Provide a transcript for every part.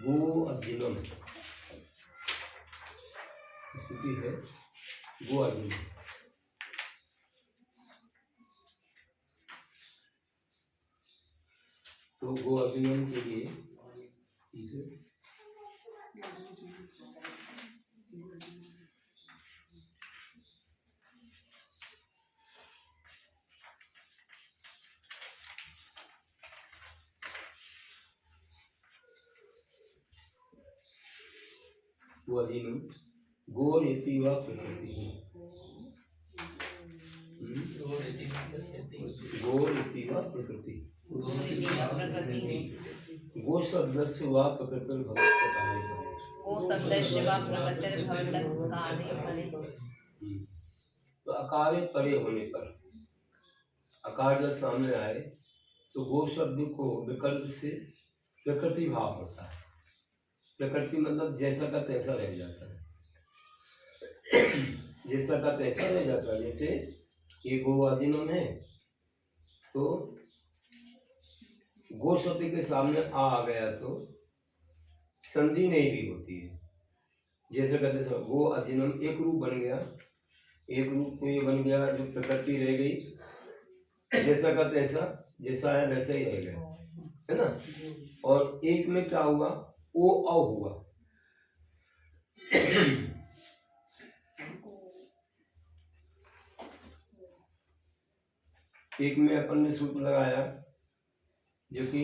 गो अजीनम स्थिति है गो अजीनम। तो गो अजीनम के लिए इसे गो अजीनम गो रीति व प्रकृति गो रीति व प्रकृति गो शब्दस्य व प्रकृति गो शब्दस्य व प्रकृति काले फले। तो अकारे परे होने पर अकार जब सामने आए तो गो शब्द को विकल्प से प्रकृति भाव होता है। प्रकृति मतलब जैसा का तैसा रह जाता है, जैसा का तैसा रह जाता है। जैसे ये गो अजीनम है तो गो शब्द के सामने आ गया तो संधि नहीं भी होती है। जैसे कहते हैं गो अजीनम एक रूप बन गया, एक रूप में ये बन गया जो प्रकृति रह गई, जैसा का तैसा जैसा है वैसा ही रह गया, है ना। और एक में क्या हुआ, ओ अ हुआ। एक में अपन ने सूत्र लगाया जो कि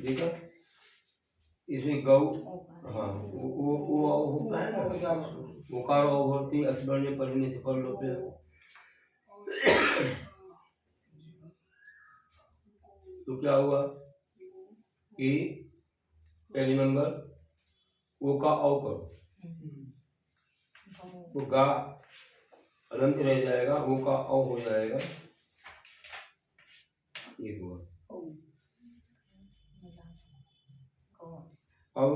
देखा इसे गौ, हाँ वो होता है ना, ओकार होती अस्वर्ण पढ़ने से पढ़ लो पे। तो क्या हुआ कि पहले नंबर ओ का औ करो तो गा अनंत रह जाएगा, ओ का औ हो जाएगा, ये हुआ। अब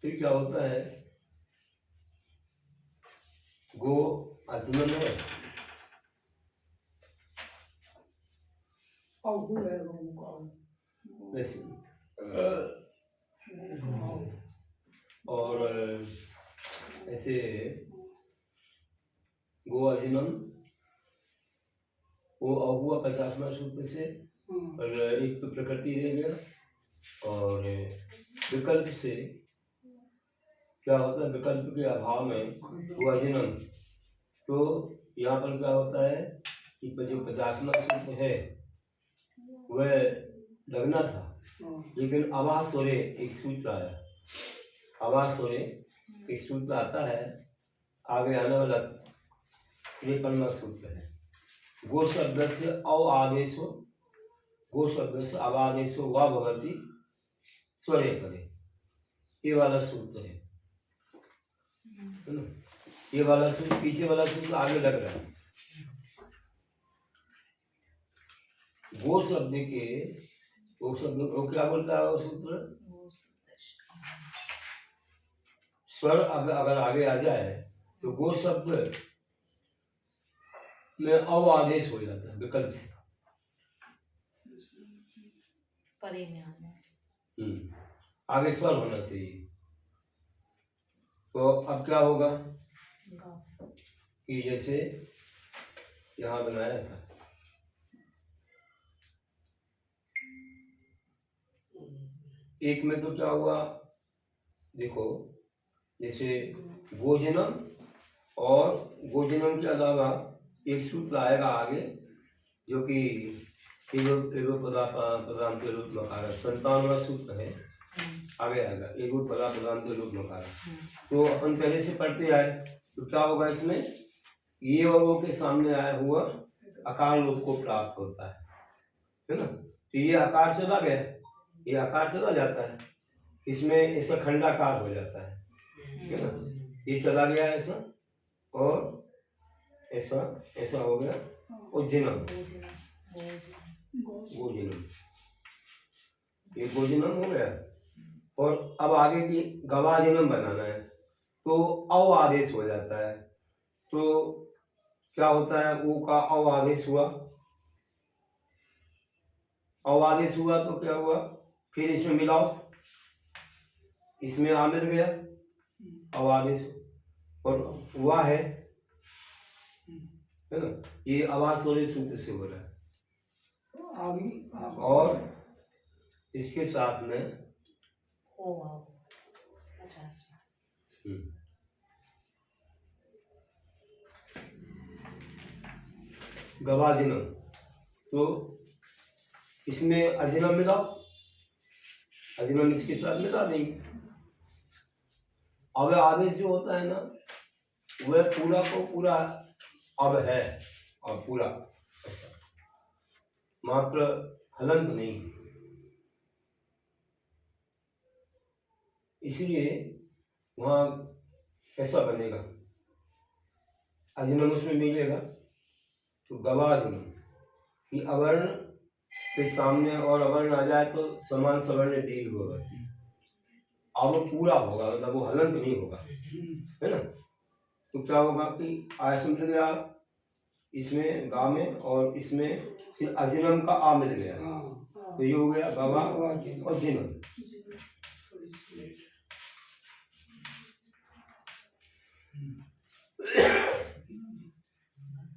फिर क्या होता है, गो अजनम है वैसे, और ऐसे गो अजनम वो हुआ 50वां सूत्र से, और एक तो प्रकृति रह गया, और विकल्प से क्या होता है, विकल्प के अभाव में गो अजनम। तो यहाँ पर क्या होता है कि जो 50वां सूत्र है वह लगना था, लेकिन आवाज सोरे एक सूत्र आया, आवाज सोरे एक सूत्र आता है, आगे आने वाला 53वां सूत्र है। गो शब्द से अव आदेशो, गो शब्द से अवादेशो वा भवति स्वरे परे, ये वाला सूत्र है ना। ये वाला सूत्र, पीछे वाला सूत्र आगे लग रहा है। वो शब्द के, वो शब्द वो क्या बोलता है वो सूत्र, स्वर अगर आगे आ जाए तो गो शब्द में अव आदेश हो जाता है विकल्प से, परे में आना, आगे स्वर होना चाहिए। तो अब क्या होगा कि जैसे यहाँ बनाया था, एक में तो क्या हुआ देखो, जैसे गोजनम, और गोजनम के अलावा एक सूत्र आएगा आगे जो कि एगो पदार्थ के रूप में आएगा, 57वां सूत्र है, आगे आएगा एगो पदार्थ के रूप में आएगा। तो अपन पहले से पढ़ते आए, तो क्या होगा इसमें, ये वर्गों के सामने आया हुआ आकार लोग को प्राप्त होता है ना। तो ये आकार चला गया, ये आकार चला जाता है, इसमें इसका खंडाकार हो जाता है, है ना। ये चला गया ऐसा और ऐसा ऐसा हो गया और जिनम, गोजिनम, ये गोजिनम हो गया। और अब आगे की गवाजिनम बनाना है तो अव आदेश हो जाता है। तो क्या होता है, ओ का अव आदेश हुआ, अव आदेश हुआ तो क्या हुआ, फिर इसमें मिलाओ, इसमें आ मिल गया अव आदेश और हुआ है ना। ये आवाज वाले सूत्र से हो रहा है। और इसके साथ में ओ वाओ 50 गवाजिनम, तो इसमें अजिनम मिलाओ, अजिनम इसके साथ मिला देंगे। अब आदेश जो होता है ना, वह पूरा को पूरा अब है और पूरा ऐसा, मात्र हलंत नहीं। इसलिए वहाँ ऐसा बनेगा, अजिनम उसमें मिलेगा तो गवाजिनम कि अवर्ण के सामने और अवर्ण आ जाए तो समान सवर्ण दीर्घ होगा, अब पूरा होगा, मतलब वो हलंत नहीं होगा, है ना। तो क्या होगा कि आयस मिल गया इसमें गा में और इसमें फिर अजिनम का आ मिल गया, तो ये हो गया गवा और जिनम।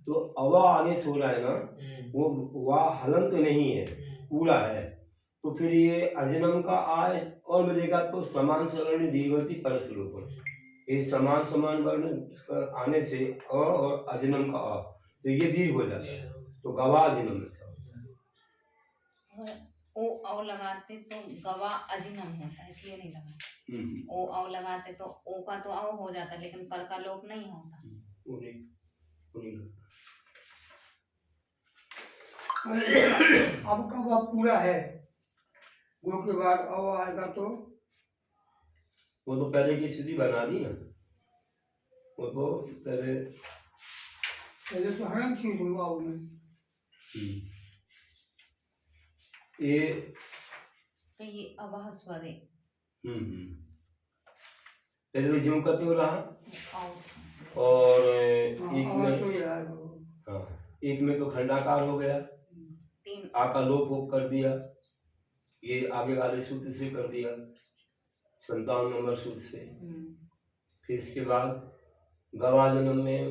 तो अवा आदेश हो रहा है ना, वो वह हलंत नहीं है, पूरा है। तो फिर ये अजिनम का आय और मिलेगा तो समान सवर्ण दीर्घवती परस लोपन, ये समान समान वर्ण आने से अ और अजिनम का अ, तो ये दीर्घ हो जाता है, तो गवाजिनम ऐसा होता है। ओ औ लगाते तो गवा अजिनम होता है, इसलिए नहीं लगाते। ओ औ लगाते तो ओ का तो औ हो जाता, लेकिन पर का लोप नहीं होता। अब कब अब पूरा है, गो के बाद अब आएगा तो वो तो पहले की स्थिति बना दी ना, वो तो पहले तो हरम चीज हुआ उनमें। ये तो ये अवाह स्वर है। पहले तो ज्यों करते हो रहा, औ और एक में तो खंडाकार हो गया, तीन आ का लोप कर दिया, ये आगे वाले सूत्र से कर दिया 57 नंबर सूत्र से। फिर इसके बाद गवाजनम में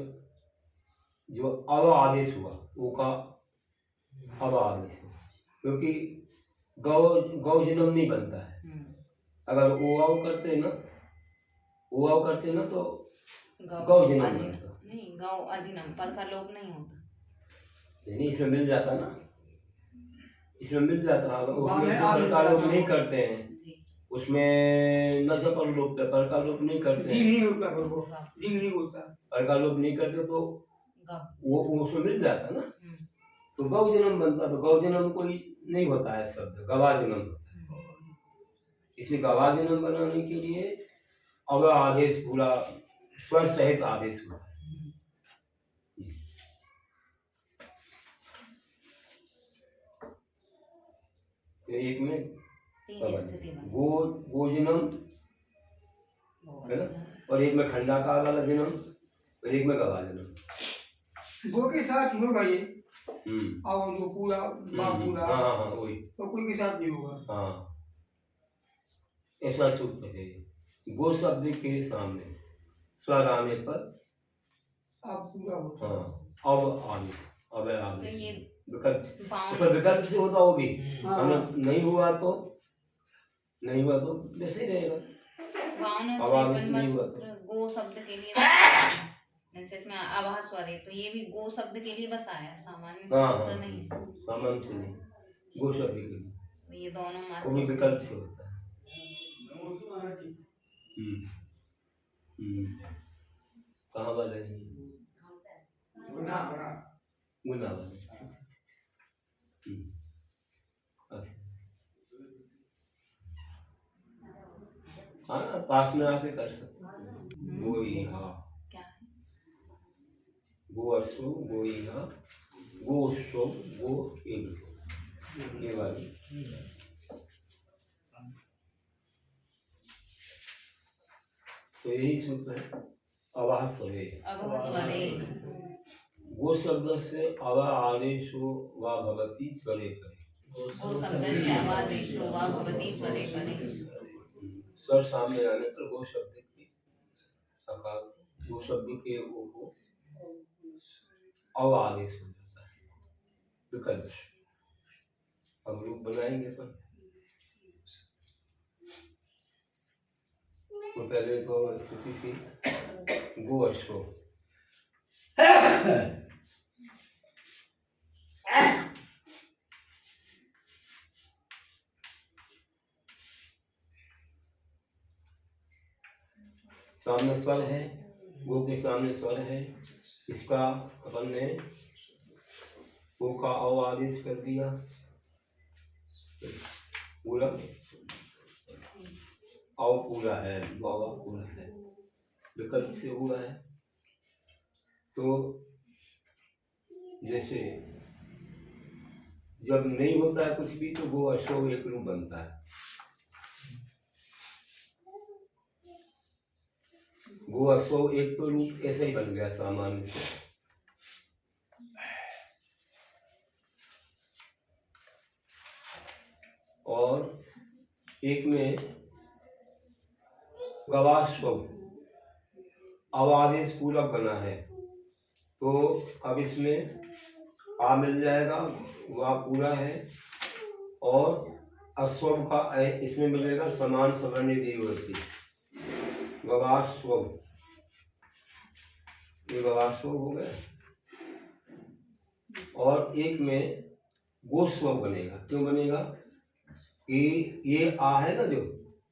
जो अव आदेश हुआ वो का अव आदेश हुआ, क्योंकि गौ गौजनम नहीं बनता है। अगर ओ अव करते ना तो गौजनम बनता, नहीं गौ अजिनम, पर का लोप नहीं होता। नहीं इसमें मिल जाता ना, इसमें मिल जाता। उसमें से पर का लोप नहीं करते हैं, उसमें न से पर लोप पर का लोप नहीं करते हैं, पर का लोप नहीं करते तो वो उसमें मिल जाता ना, तो गौजनम बनता। तो गौजनम कोई नहीं होता है शब्द, गवाजनम होता है। इसे गवाजनम बनाने के लिए अव आदेश पूरा स्वर सहित आदेश हुआ। एक में गोजनम है ना, और एक में खंडाकार वाला जिनम, और एक में गवाजनम। गो के साथ होगा ये, और जो पूरा पूरा हाँ वही, तो कोई के साथ नहीं होगा। हाँ ऐसा सूत्र है। गो शब्द के सामने स्वर आने पर अब पूरा होता है, अब आने, अब आने तो ये विकल्प, ऐसा विकल्प से होता वो भी, नहीं हुआ तो वैसे ही रहेगा। गो शब्द के लिए जैसे इसमें आवाज स्वर है, तो ये भी गो शब्द के लिए बस आया, सामान्य सूत्र नहीं है। सामान्य से नहीं, गो शब्द के लिए, तो ये दोनों वो भी विकल्प से होता है। कहाँ वाले हैं? गुना वाले। हाँ ना, पास में आके कर सकते। गोइहा, क्या है? गो अश्व, गोइहा, गो उत्सव, गो एक, ये वाली। तो यही सूत्र है अवाह सवे। अब स्वरे गो शब्द से अवा आदेशो वा भवति स्वरे परे। वो शब्द श्यावादेशो वा भवति स्वरे परे। स्वर सामने आने पर गो शब्द की सकार, गो शब्द के वो को अव आदेश हो जाता है विकल्प से। अब रूप बनाएंगे पर तो पहले तो स्थिति थी गो अश्व, सामने स्वर है, गो के सामने स्वर है, इसका अपन ने गो का अव आदेश कर दिया, पूरा अव पूरा है, बाबा पूरा है, विकल्प से हुआ है। तो जैसे जब नहीं होता है कुछ भी तो गो अश्व एक रूप बनता है। गो अश्व एक तो रूप ऐसा ही बन गया सामान्य से। और एक में गवाश्व अवादेश पूरक बना है, तो अब इसमें आ मिल जाएगा, वह पूरा है, और अश्व का इसमें मिलेगा समान सवर्ण दीर्घवृत्ति, गवाश्व, ये गवाश्व हो गया। और एक में गोस्व बनेगा, क्यों बनेगा कि ये आ है ना जो,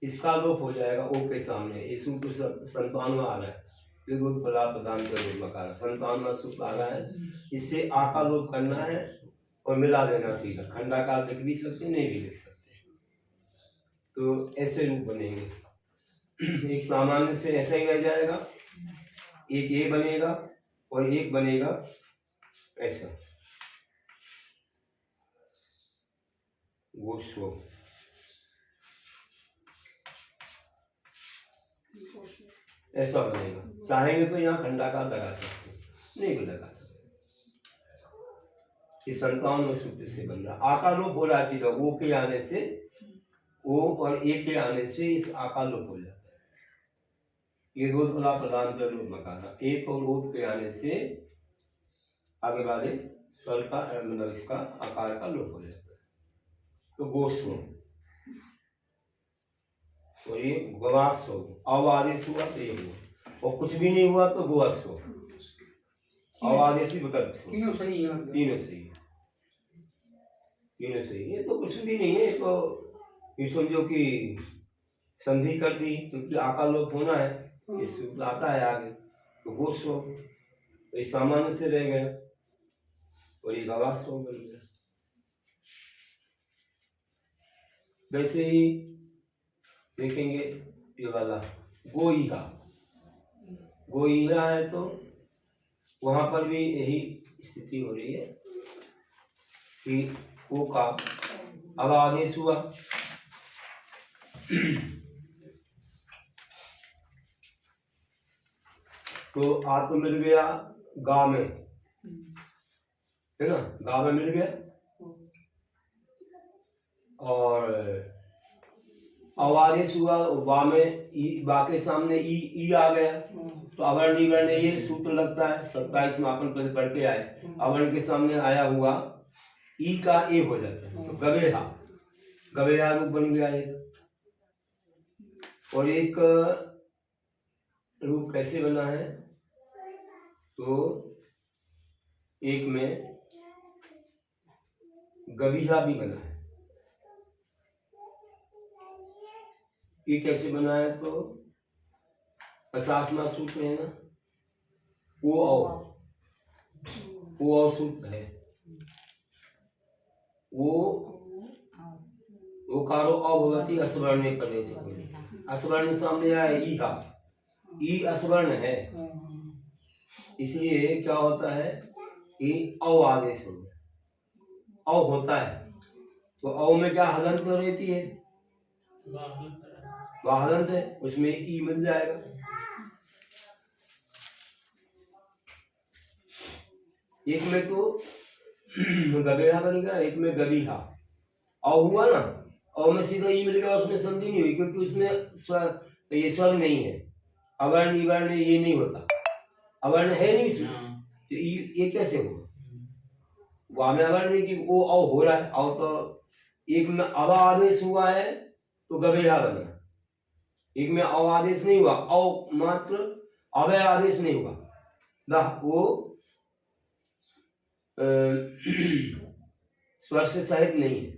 इसका लोप हो जाएगा ओ के सामने, ये सूत्र संतानवा आ रहा है, ये दूध फला प्रदान कर मकारा संतानवा सूत्र आ रहा है, इससे आ का लोप करना है और मिला देना सीधा, खंडाकार लिख भी सकते नहीं भी लिख सकते, तो ऐसे रूप बनेंगे। एक सामान्य से ऐसा ही रह जाएगा, एक ये बनेगा और एक बनेगा ऐसा गोस्व, ऐसा बनेगा। चाहेंगे तो यहाँ खंडाकार लगा सकते हैं, नहीं भी लगा सकते। ये 57वें सूत्र से बन रहा, आकार लोप हो रहा सीधा, ओ के आने से, ओ और ए के आने से इस आकार लोप हो जाता है। ये रोध फला प्रदान कर लोप मकाना, एक और रोध के आने से आगे वाले स्वर का मतलब इसका आकार का लोप हो जाता है, तो गोस्व। और ये गवास्व, अव आदेश हुआ तो ये हुआ, और कुछ भी नहीं हुआ तो गोअस्व, अव आदेश भी विकल्प, तीनों सही है, तीनों सही है, तीनों सही है। तो कुछ भी नहीं है, तो ये समझो कि संधि कर दी, क्योंकि आकार लोप होना है, ये सूत्र आता है आगे, तो गोस्व, तो ये सामान्य से रह गया और ये गवास्व बन गया। वैसे ही देखेंगे ये वाला गोइहा, गोइहा है तो वहां पर भी यही स्थिति हो रही है कि ओ का अब आदेश हुआ, तो आ तो मिल गया गा में, है ना, गा में मिल गया, और आदेश हुआ, वा में वा के सामने ई आ गया, तो अवर्ण वर्ण ये सूत्र लगता है 27 में अपन पहले पढ़ के आए, अवर्ण के सामने आया हुआ ई का ए हो जाता है, तो गवेहा, गवेहा रूप बन गया एक। और एक रूप कैसे बना है, तो एक में गवीहा भी बना है, ये कैसे बना है, तो 50वां सूत्र है ना, वो सूत्र है, वो कारो अभवती अस्वर्ण पड़े, अस्वर्ण सामने आया ईहा, ई असवर्ण है, इसलिए क्या होता है कि औ आदेश हो गया। औ होता है तो औ में क्या हलंत रहती है, हलंत है, उसमें ई मिल जाएगा। एक में तो गबेहा बन गया, एक में गबीहा। औ हुआ ना, औ में सीधा ई मिल गया, उसमें संधि नहीं हुई क्योंकि उसमें ये स्वर नहीं है, अवर्ण इवर्ण ये नहीं होता, अवर्ण है नहीं इसमें, तो ये कैसे होगा? वहां में अवर्ण नहीं कि वो औ हो रहा है, औ तो एक में अव आदेश हुआ है तो गबेहा बना, एक में औ आदेश नहीं हुआ, औ मात्र अवय आदेश नहीं हुआ ना, वो स्वर से सहित नहीं है,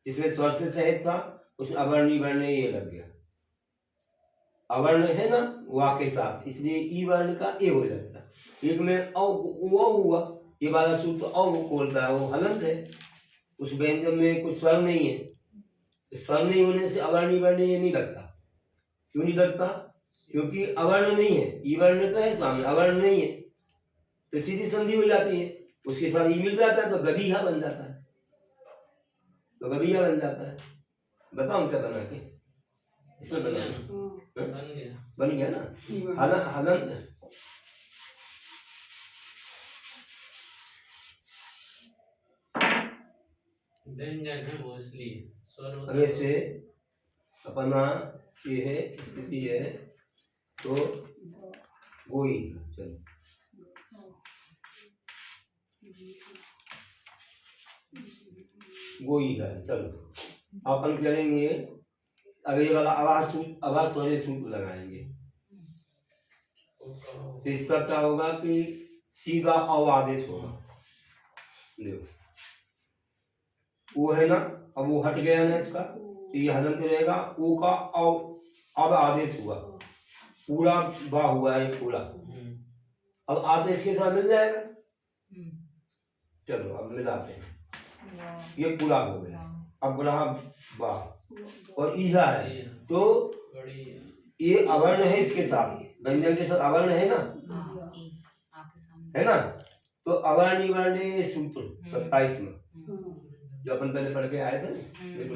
जिसमें स्वर से सहित था उसमें अवर्ण वर्ण ये लग गया, अवर्ण है ना वा के साथ, इसलिए ई वर्ण का ए हो जाता है। एक में औ हुआ, ये वाला सूत्र औ बोलता है, वो हलंत है, उस व्यंजन में कुछ स्वर नहीं है, स्वर नहीं होने से अवर्ण वर्ण ये नहीं लगता। क्यों नहीं लगता? क्योंकि अवर्ण नहीं है, ई वर्ण तो है सामने, अवर्ण नहीं है, तो सीधी संधि हो जाती है, उसके साथ ई मिल जाता है तो गबीहा बन जाता है, तो गबीहा बन जाता है। बताऊं क्या बना के? इसमें बन गया ना, हलंत। व्यंजन है वो, इसलिए स्वर अरे से अपना ये है स्थिति है तो गोई, चलो गोई है, चलो अपन करेंगे अब ये वाला आवाज वाले सूत्र लगाएंगे, तो इसका क्या होगा कि सीधा औ आदेश होगा, देखो वो है ना, अब वो हट गया ना इसका, तो ये हलंत रहेगा, ओ का औ अब आदेश हुआ, पूरा बा हुआ है पूरा, अब आदेश के साथ मिल जाएगा। चलो अब मिलाते हैं, ये पूरा हो गया, अब रहा बा और ईहा है, तो ये अवर्ण है, इसके साथ व्यंजन के साथ अवर्ण है ना, है ना, तो अवर्ण वर्ण सूत्र 27 में जो अपन पहले पढ़ के आए थे, देखो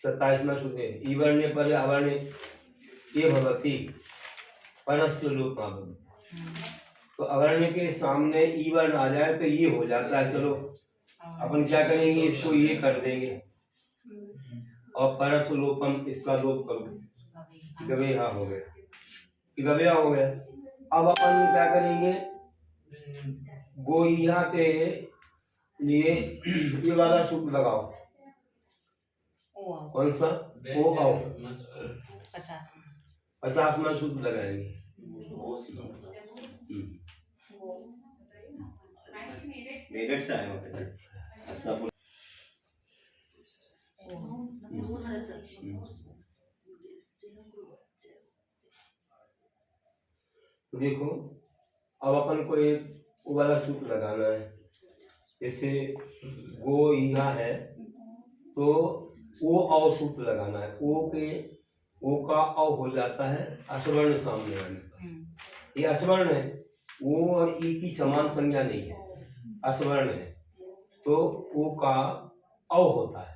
27 में सूत्र है, ईवर्ण पर अवर्ण ये भवति परस्य लोप मावति, तो अवर्ण के सामने ई वर्ण आ जाए तो ये हो जाता है। चलो अपन क्या करेंगे, इसको ये कर देंगे और परस लोपम, इसका लोप करो, गवेहा हो गया, गवेहा हो गया। अब अपन क्या करेंगे, गोइहा के लिए ये वाला सूत्र लगाओ, कौन सा? ओ आओ 50 में सूत्र लगाएंगे, मेरठ से आए हो देखो अब अपन को एक वाला सूत्र लगाना है, जैसे गो इहा है तो ओ औ सूत्र लगाना है, ओ का औ हो जाता है असवर्ण सामने आने पर, ये असवर्ण है, ओ और ई की समान संज्ञा नहीं है, असवर्ण है तो ओ का औ होता है।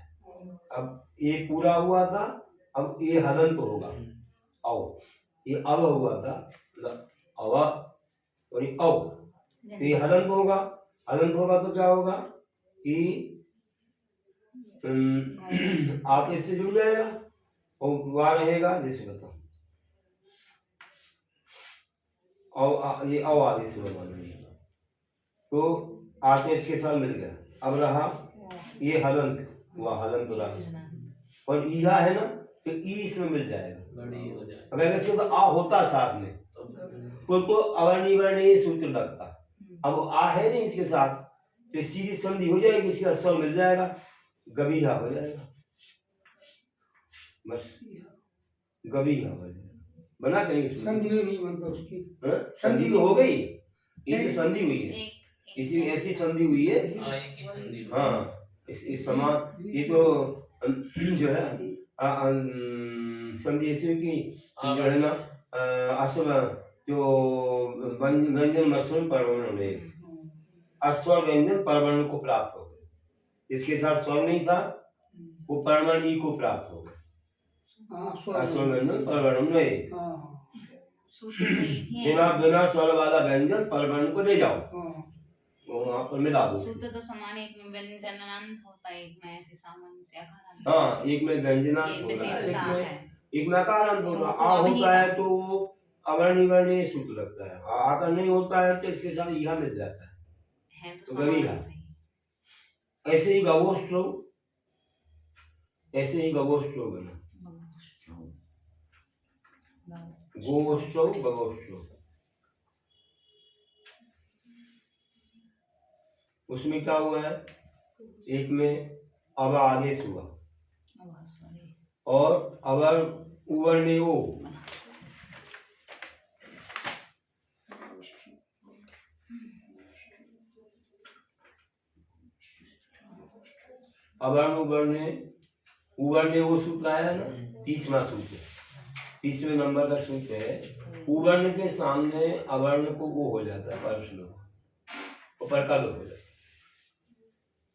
अब ए पूरा हुआ था, अब ए हलंत होगा, औ ये अब हुआ था अव और ये औ, तो ये हलंत होगा, हलंत होगा तो क्या होगा कि आदेश से जुड़ जाएगा और वहां रहेगा, जैसे बताओ और ये औ आदेश में मानेगा तो आदेश के साथ मिल गया। अब रहा ये हलंत, वह हलंत रहा, और ईहा है ना तो ई इसमें मिल जाएगा, अगर इसके तो आ होता साथ में तो अवर्ण वर्ण ये सूत्र लगता, अब आ है नहीं इसके साथ तो सीधी संधि हो जाएगी, इसका स्वर मिल जाएगा, गबीहा हो जाएगा, बस गबीहा हो जाएगा, बना करेंगे संधि नहीं बनता उसकी, संधि तो हो गई, एक संधि हुई है, इसी ऐसी संधि हुई है, हाँ इस समान, ये तो जो है संधि ऐसी की जो है ना अस्वर जो व्यंजन मसूम परवर्ण में अस्वर व्यंजन परवर्ण को प्राप्त हो गए, जिसके साथ स्वर नहीं था वो परवर्ण ई को प्राप्त हो गए। अस्वर व्यंजन परवर्ण में सूत्र तो एक ही बिना है। बिना स्वर वाला व्यंजन परवर्ण को ले जाओ, वो वहाँ पर मिला दो। सूत्र तो समान, एक में व्यंजनांत होता है, एक में ऐसे सामान्य से अकारांत। हाँ, एक में व्यंजनांत ये होता है, विशेषता है। एक में अकारांत होता है। आ होता है तो अवर्ण वर्ण सूत्र लगता है, आकर नहीं होता है तो इसके साथ यह मिल जाता है तो तो गरीब समान है। सही। ऐसे ही गवोष्ट्रो, ऐसे ही गवोष्ट्रो बना, गोष्ट्रो गवोष्ट्रो। उसमें क्या हुआ है, एक में अब आदेश हुआ और अवर उवर्णे ओ, अवर्ण उवर्णे उवर्णे वो सूत्र आया ना, 30वां सूत्र, 30वें नंबर का सूत्र है। उवर्ण के सामने अवर्ण को वो हो जाता है, परश्लोक ऊपर का लोप हो जाता है।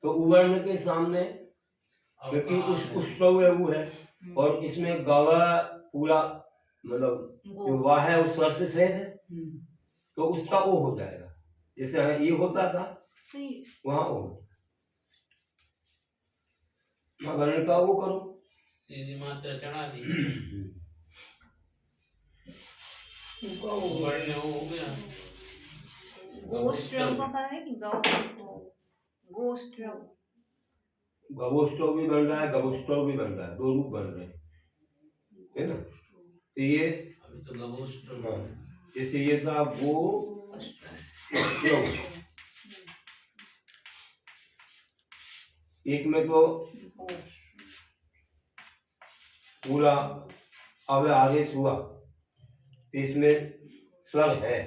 तो उवर्ण के सामने क्योंकि उस वो है और इसमें गवा पूरा मतलब जो वाह है उस स्वर से सहित है, तो उसका ओ हो जाएगा। जैसे ये होता था वहाँ ओ, वर्ण का वो करो, सीधी मात्रा चढ़ा दी, वर्ण हो गया। गोष्ट्रव को कर रहे कि गोष्ट्रव, गवोष्ट्रव भी बन रहा है, गवोष्ट्रव भी बन रहा है, दो रूप बन रहे हैं, है ना। तो ये अभी तो गवोष्ट्रव, हाँ, जैसे ये था गो स्ट्रव, एक में तो पूरा अब आदेश हुआ तो इसमें स्वर है,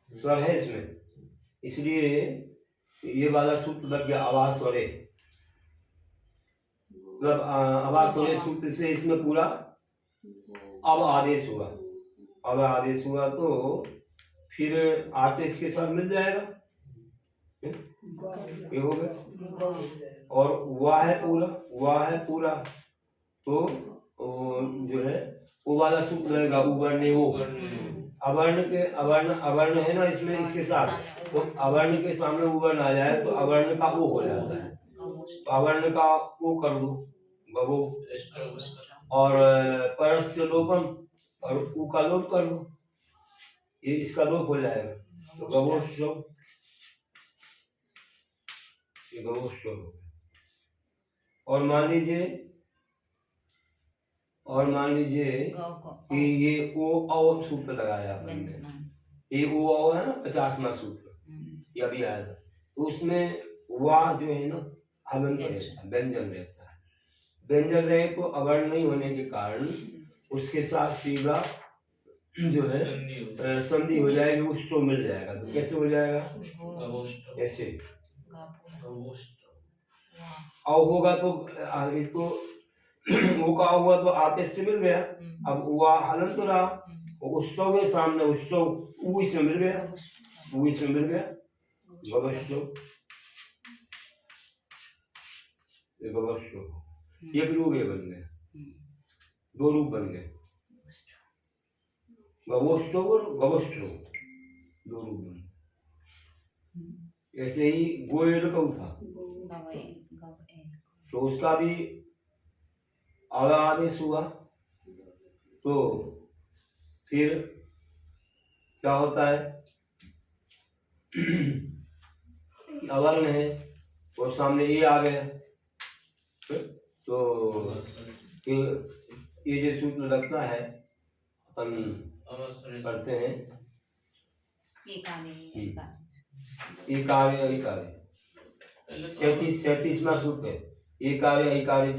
स्वर है इसमें, इसलिए ये वाला सूत्र लग गया आवाज स्वरे, मतलब आवाज स्वरे सूत्र से इसमें पूरा अब आदेश हुआ, अब आदेश हुआ तो फिर आते इसके साथ मिल जाएगा, ये हो गया। और वाह है पूरा, वाह है पूरा तो जो है वो वाला सूत्र रहेगा उवर्ण वो, अवर्ण के अवर्ण अवर्ण है ना इसमें इसके साथ, तो अवर्ण के सामने उवर्ण आ जाए तो अवर्ण का वो हो जाता है, तो अवर्ण का वो कर दो गवो, और परस्य लोपम और उ का लोप कर दो, ये इसका लोप हो जाएगा तो गवोष्ट्रव, ये गवोष्ट्रव। और मान लीजिए कि ये ओ औ सूत्र लगाया आपने, ये ओ औ है ना 50वां सूत्र, ये अभी आया था, तो उसमें वाह जो है ना हलंत रहता है, व्यंजन रहता है, व्यंजन रहे तो अवर्ण नहीं होने के कारण उसके साथ सीधा जो है संधि हो जाएगी, उष्ट्रो मिल जाएगा। तो कैसे हो जाएगा, ऐसे औ होगा तो एक तो वो का हुआ तो आते से मिल गया, अब हुआ हलन तो रहा, उष्ट्रो के सामने उष्ट्रो उ इसमें मिल गया, उ इसमें मिल गया, गवष्ट्रो, ये गवष्ट्रो, ये रूप ये बन गया, दो रूप बन गए, गवोष्ट्रो और गवष्ट्रो, दो रूप बन गए। ऐसे ही गोयल का था तो उसका भी आदेश हुआ तो फिर क्या होता है, अवर्ण है और सामने ये आ गया तो फिर ये जो सूत्र लगता है अपन करते हैं, एक कार्य 37वां सूत्र है, एक कार्य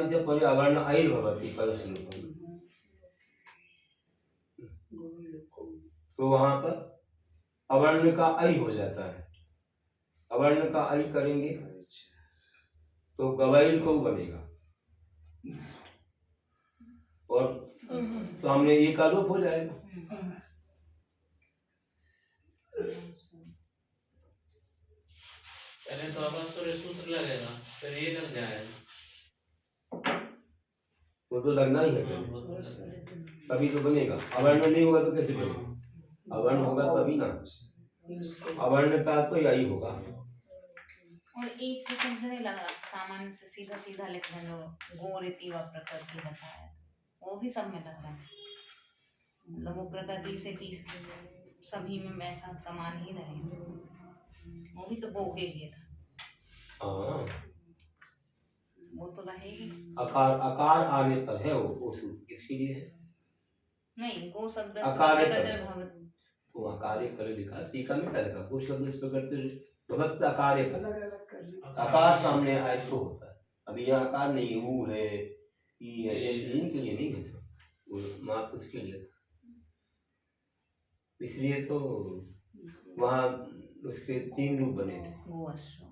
च परे अवर्ण ऐ भवति कलश्लोकम्, तो वहां पर अवर्ण का ऐ हो जाता है, अवर्ण का ऐ करेंगे तो गवैल को बनेगा, और सामने एक आलोप हो जाएगा। पहले तो अपस्वर सूत्र लगेगा, फिर ये लग जाएगा। वो तो लगना ही है हाँ, पहले, वो तो लगेगा। तभी तो बनेगा। अवर्ण नहीं होगा तो कैसे बनेगा? हाँ, अवर्ण होगा तभी ना। अवर्ण का तो यही होगा। और एक तो समझ नहीं लगा, सामान्य से सीधा सीधा लिख दें जो गो रीति व प्रकृति बताया, वो भी सब में लग रहा है। मतलब वो प्रकृति से कि सभी में ऐसा समान ही रहे, वो भी तो गो के लिए था, हाँ, वो तो रहेगी। आकार आने पर है वो सूत्र किसके लिए है? नहीं, गो शब्द आकार है प्रकृतिर्भवति, वो आकार कर लिखा, टीका में क्या लिखा? वो शब्द इस प्रकृति भक्त आकार अलग अलग कर आकार सामने आए तो होता है। अभी यहाँ आकार नहीं है, वो है, ई है, ऐसे इनके लिए नहीं है सब, वो मात्र उसके लिए। इसलिए तो वहाँ उसके 3 रूप बने थे। गो अश्व,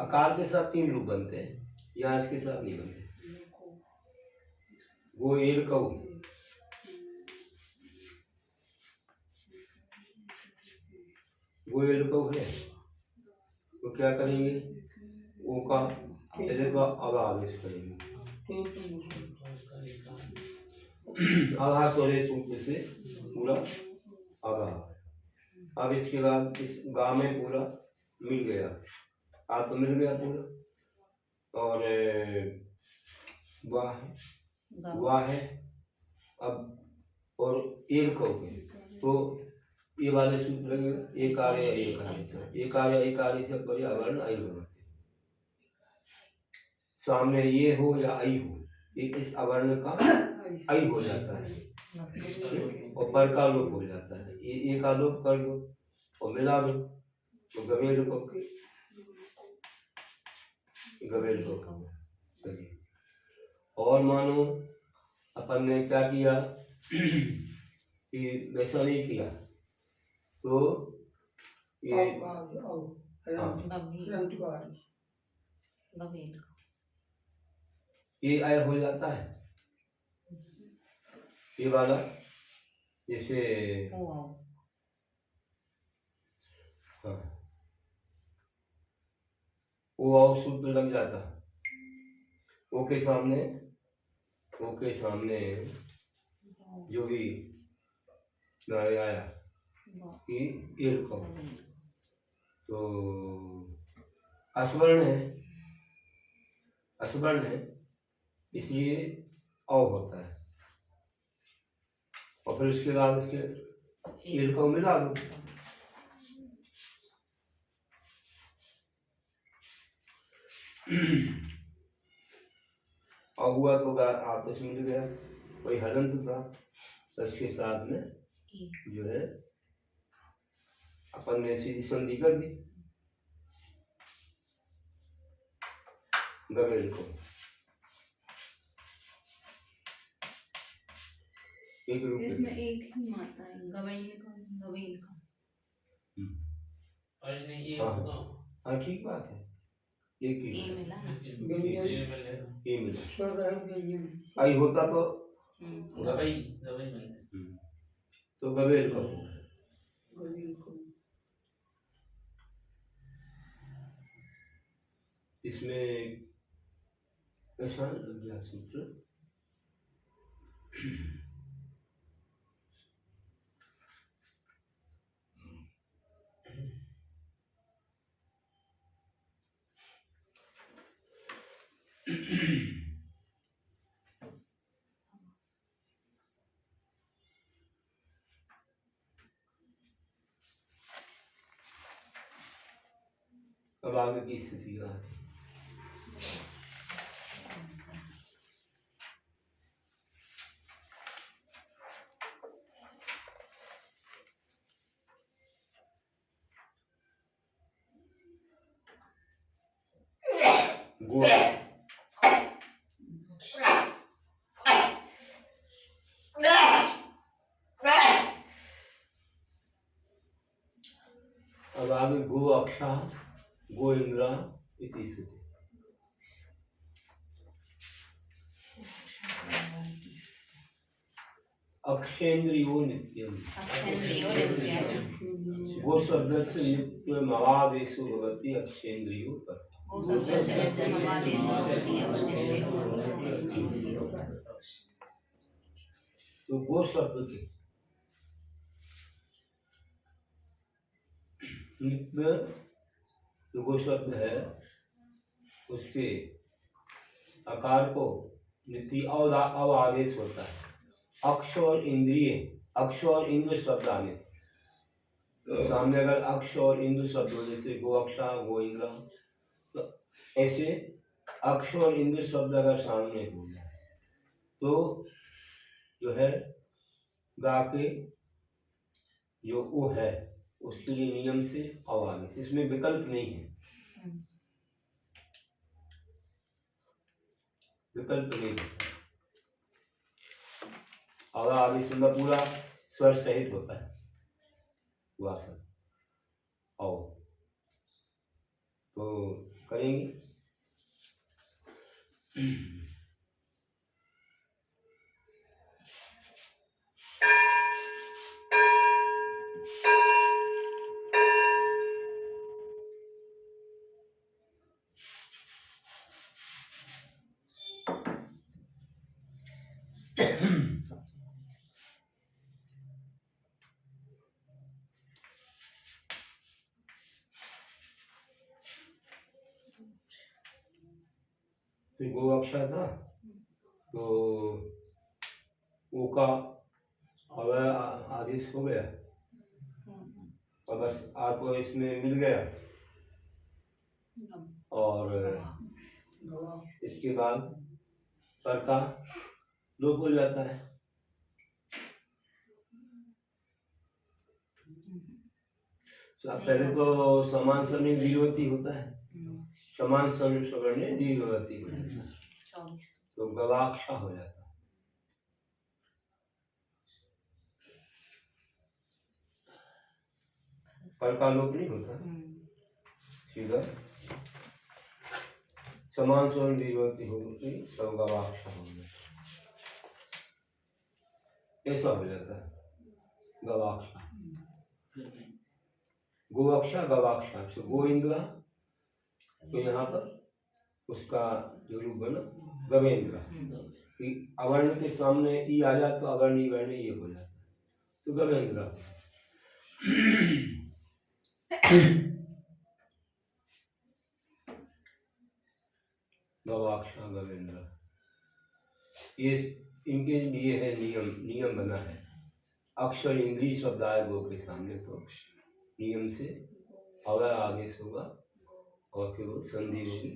आकार के साथ 3 रूप बनते हैं, यहाँ इसके साथ नहीं बनते। वो एड़ कऊ, वो एड़ कऊ है, तो क्या करेंगे? वो का पहले तो अब आदेश करेंगे, आधा सोरे सूत्र से पूरा आधा। अब इसके बाद इस गाँव में पूरा मिल गया, आ तो मिल गया पूरा। और वाह है अब, और एक को तो ये वाले सूत्र लगे, एक कार्य एक कार्य से, एक कार्य एक कार्य से पर्यावरण आई होना। सामने ये हो या आई हो, ये इस अवर्ण का आई हो जाता है और पर का लोप हो जाता है। ये एक आलोप कर दो और मिला दो तो गवेल को चलिए। और मानो अपन ने क्या किया कि वैसा नहीं किया तो ये ये आय हो जाता है, ये वाला जैसे हाँ वो आओ सूत्र लग जाता, ओ के सामने जो भी नारे आया कि ईड़ को तो अस्वर्ण है इसलिए औ होता है और फिर उसके बाद उसके ईड़ को मिला दो। और हुआ तो आपस में मिल गया, कोई हलंत था तो इसके साथ में जो है अपन ने सीधी संधि कर दी गवेल को। एक रूप इसमें एक ही मात्रा है, गवेल का और नहीं ये हाँ। होगा, हाँ ठीक बात है, एक ही ए मिला ना, ये मिलेगा, ये मिला। आई होता तो गवई मिलेगा। तो गवेल को इसमें ऐसा लग गया सूत्र अब आगे की स्थिति आ रही। अब आगे गो अक्षा गो इंद्रा इति स्थिति। अक्षेन्द्रियो नित्यम। अक्षेन्द्रियो नित्यम। गो शब्दस्य नित्यमवादेशो भवति अक्षेन्द्रियो पर। गो शब्दस्य नित्यमवादेशो भवति अक्षेन्द्रियो पर। तो गो शब्द के नित्य जो गो शब्द है उसके आकार को नित्य अव आदेश होता है। अक्ष और इंद्रिय, अक्ष और इंद्र शब्द आने सामने अगर अक्ष और इंद्र शब्द हो, जैसे गो अक्षा गो इंद्र, तो ऐसे अक्ष और इंद्र शब्द अगर सामने हो जाए तो जो है गा के जो वो है उसके लिए नियम से अव आदेश, इसमें विकल्प नहीं है, विकल्प नहीं है। अव आदेश मतलब पूरा स्वर सहित होता है वासन औ। तो करेंगे तो गो अक्षा था तो ओ का अवय आदेश हो गया, और बस आपको इसमें मिल गया और इसके बाद पर का लोप हो जाता है। तो अब पहले तो समान समय दीर्घवती होता है, समान समय सवर्ण दीर्घवती हो जाता है, तो गवाक्षा हो जाता है। पर का लोप नहीं होता, सीधा समान स्वर्ण दीर्घवती होगी तब गवाक्षा हो जाता है, ऐसा हो जाता है गवाक्षा। गोअक्षा गवाक्षा, तो गो इंद्रा, तो यहाँ पर उसका जो रूप बना गवेंद्र, कि अवर्ण के सामने ई आ जाए तो अवर्णी वर्ण ये हो जाता है, तो गवेंद्र। गवाक्षा गवेंद्र, ये इनके लिए है नियम, नियम बना है। अक्षर इंद्रिय शब्द आए गो के सामने तो नियम से अवय आदेश होगा और फिर वो संधि होगी,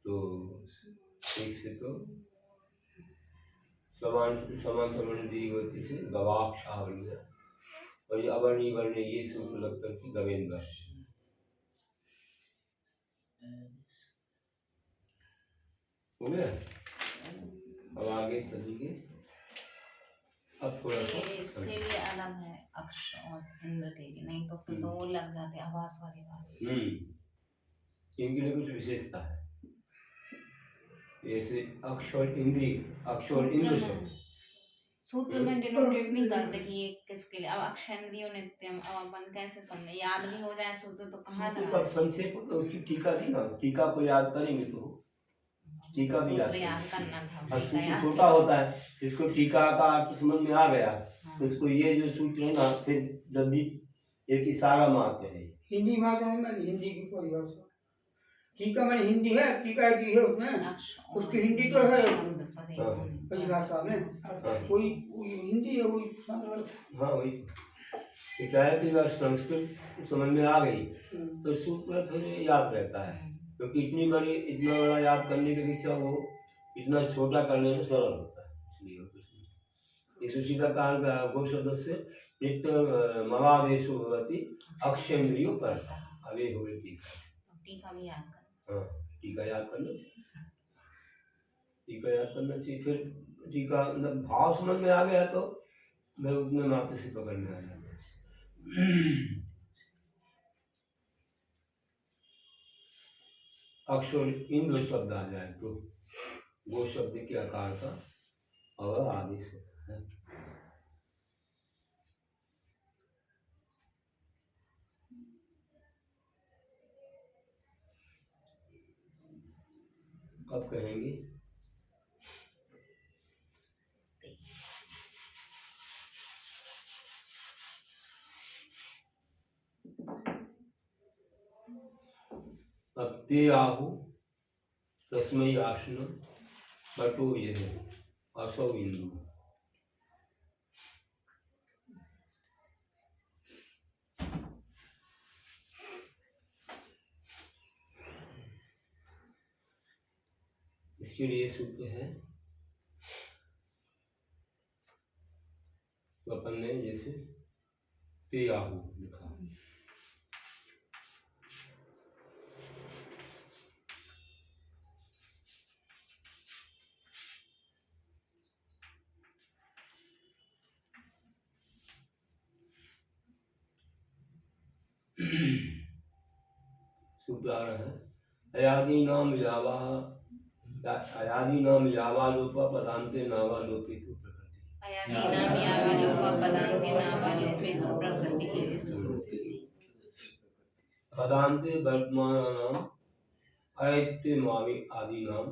तो ठीक से तो समान समान दीर्घवती से गवाक्षा बन गया, और ये अवर्णी वर्ण ये सूत्र लग करके गवेंद्र। हो गया, अब आगे चलिए। अब थोड़ा सा इसके लिए अलग है अक्ष और इंद्र के लिए, नहीं तो फिर तो वो लग जाते आवास वाली बात। इनके लिए कुछ विशेषता है, जैसे अक्ष और इंद्री, अक्ष और इंद्र शब्द सूत्र में डिनोटेट नहीं करते कि ये किसके लिए। अब अक्षेन्द्रियो नित्यम, अब अपन कैसे समझे, याद भी हो जाए सूत्र तो कहाँ तो लगा। तब संक्षेप तो उसकी टीका थी ना, टीका को याद करेंगे तो टीका भी सूत्र याद करना था, सूत्र छोटा होता है, जिसको टीका का अर्थ समझ में आ गया तो उसको ये जो सूत्र है ना, फिर जब भी एक इशारा मात्र है। हिंदी भाषा है ना, हिंदी की परिभाषा टीका मैंने हिंदी है, टीका दी है उसमें, उसकी हिंदी तो है परिभाषा में, कोई हिंदी है कोई। हाँ वही तो क्या है कि अगर संस्कृत समझ में आ गई तो सूत्र फिर याद रहता है, क्योंकि इतना बड़ा याद करने के पीछे वो इतना छोटा करने में सरल होता है। इसलिए इसी का कारण गो शब्द से नित्य मवादेशो भवति अक्षेन्द्रियो पर अवे हो गई टीका भी याद कर। हाँ टीका याद करना चाहिए, टीका याद करना चाहिए। फिर टीका मतलब भाव समझ में आ गया तो मैं उतने मात्र से पकड़ में आ जाता है। अक्षर इंद्र शब्द आ जाए तो वो शब्द के आकार का अव आदेश होता है। अब कहेंगे अब ते आहु तस्मै आश्न बटो यह असौ इंदु। इसके लिए सूत्र है तो अपन ने जैसे ते आहु लिखा, सूत्र आ रहा है अयादीनाम यावा अयादीनाम यावालोप पदान्ते नावालोपितो प्रकृति। अयादीनाम यावालोप पदान्ते नावालोपितो प्रकृतिः। पदान्ते वर्तमानानाम अयत्यमावि आदीनाम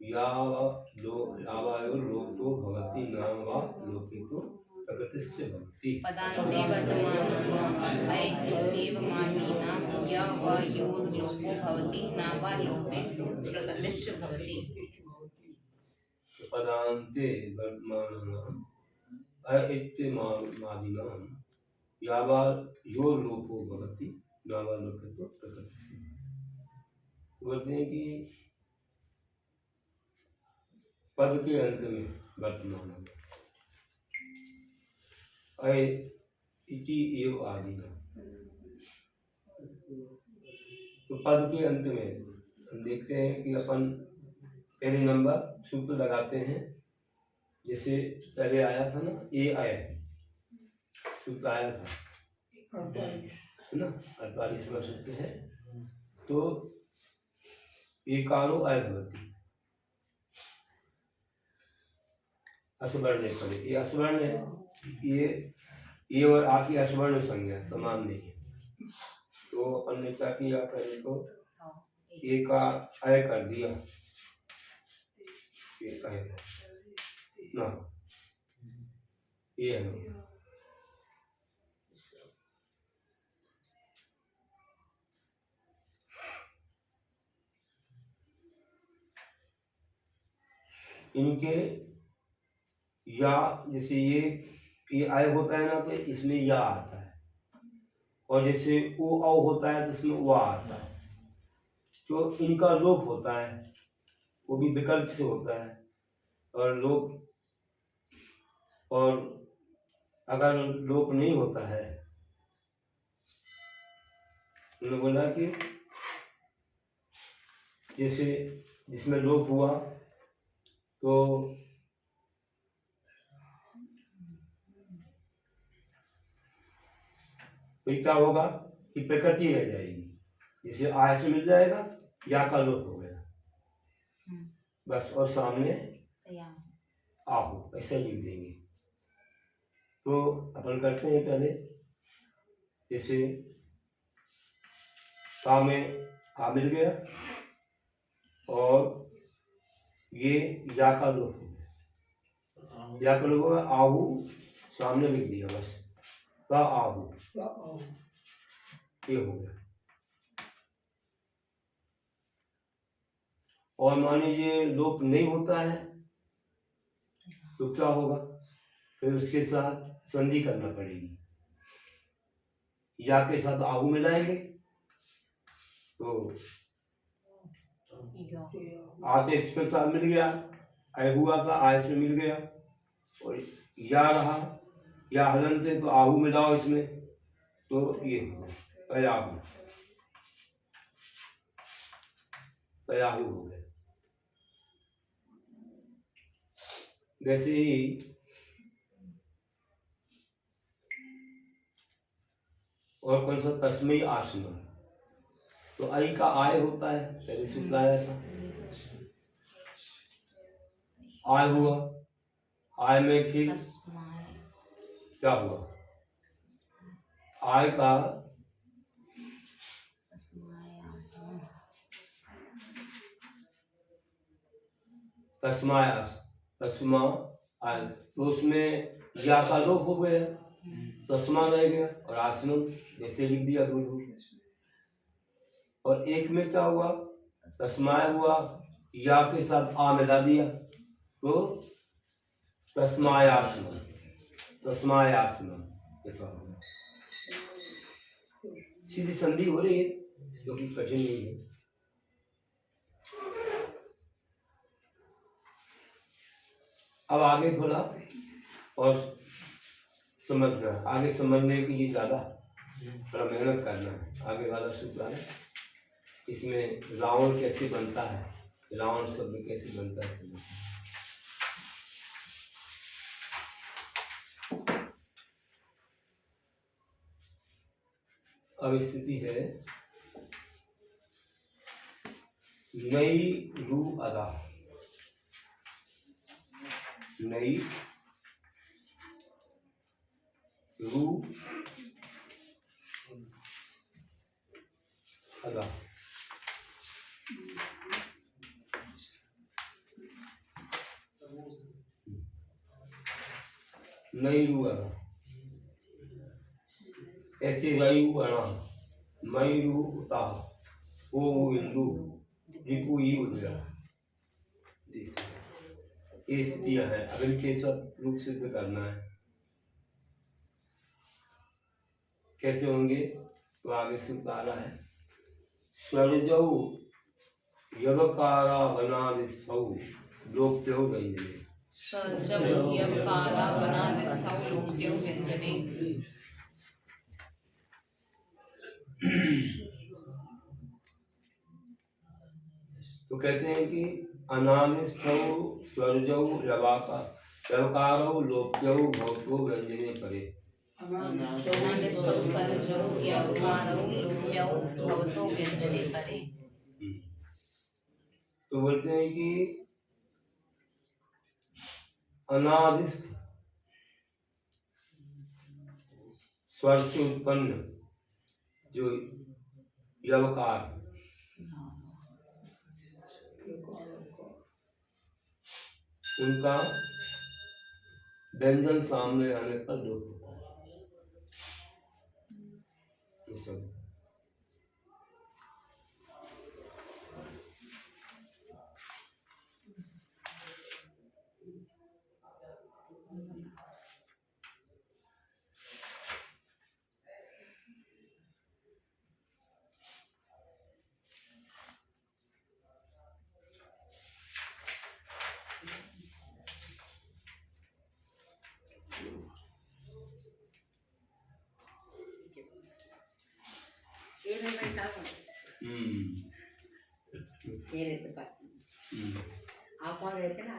यावायोर्लोपो भवति नावा लोपितो प्रकृतिश्च भवति। पदान्ते वर्तमानानाम् अयत्येवमादीनां यावयोर्लोपो भवति नावालोपितो प्रकृतिश्च भवति। पदान्ते वर्तमानानाम अयत्यमादीनाम यावयोर्लोपो भवति नावालोपितो प्रकृतिश्च। बोलते हैं कि पद के अंत में वर्तमान अय इति एव आदीना, तो पद के अंत में हम देखते हैं कि अपन पहले नंबर सूत्र लगाते हैं। जैसे पहले आया था ना ए आय सूत्र आया था है ना 48वां सूत्र है। तो एकारो आय भवति असवर्ण पड़े, ये असवर्ण है, ये और आपकी असवर्ण संज्ञा समान नहीं है। तो अपन ने क्या किया, पहले तो ए का अय कर दिया, ये अय ना ये है इनके या जैसे ये आय होता है ना तो इसमें या आता है, और जैसे ओ औ होता है तो इसमें वा आता है। तो इनका लोप होता है, वो भी विकल्प से होता है। और लोप, और अगर लोप नहीं होता है, उन्होंने बोला कि जैसे जिसमें लोप हुआ तो फिर क्या होगा कि प्रकृति रह जाएगी, जिसे आय से मिल जाएगा, या का लोप हो गया बस, और सामने आहु ऐसा लिख देंगे। तो अपन करते हैं पहले, जैसे का में आ मिल गया और ये या का लोप हो गया, या का लोप हो गया, आहु सामने लिख दिया बस, का आहु ये हो गया। और मान लीजिए लोप नहीं होता है तो क्या होगा, फिर उसके साथ संधि करना पड़ेगी, या के साथ आहु मिलाएंगे तो आते इस प्रकार मिल गया, अय हुआ का आय से मिल गया, और या रहा, या हलनते तो आहु मिलाओ इसमें, तो ये तयाहु तयाहु हो गया। वैसे ही और कौन सा, तस्मै आसना, तो आई का आय होता है, पहले सुनाया था, आय हुआ, आय में फिर क्या हुआ, आय का तस्मायास, तस्मा आस, तो उसमें या का लोप हो गया, तस्मा रह गया और आसनम जैसे लिख दिया दूर। और एक में क्या हुआ, तस्माय हुआ, या के साथ आ मिला दिया तो तस्मायासनम, तस्मायासनम ऐसा होगा। सीधी संधि हो रही है, क्योंकि कठिन नहीं है। अब आगे थोड़ा और समझना है, आगे समझने के लिए ज़्यादा थोड़ा मेहनत करना है। आगे वाला सूत्र है, इसमें रावण कैसे बनता है, रावण शब्द कैसे बनता है समझना है। अब स्थिति है नई रू अदा, नई रू अदा, नई रू अदा, ऐसे रयु अणा, मई रू उता, ओ बिंदु, रिपु ई उदया, ये स्थितियां हैं। अब इनके सब रूप सिद्ध करना है, कैसे होंगे तो आगे से उतारा है। स्वर्जौ यवकारा वनादिस्थौ लोक्यो व्यंजने, सजौ यवकारा वनादिस्थौ लोक्यो व्यंजने। तो कहते हैं कि अनादिस्थौ स्वर्जौ यवकारो लोक्यो भवतो व्यंजने परे। अनादिस्थौ स्वरजौ यवकारौ लोक्यौ भवतो व्यंजने परे। तो बोलते हैं कि अनादिस्थ स्वर से उत्पन्न जो यवकार, उनका व्यंजन सामने आने पर लोप होता है। ये सब ये रहते पास आप वहाँ रहते ना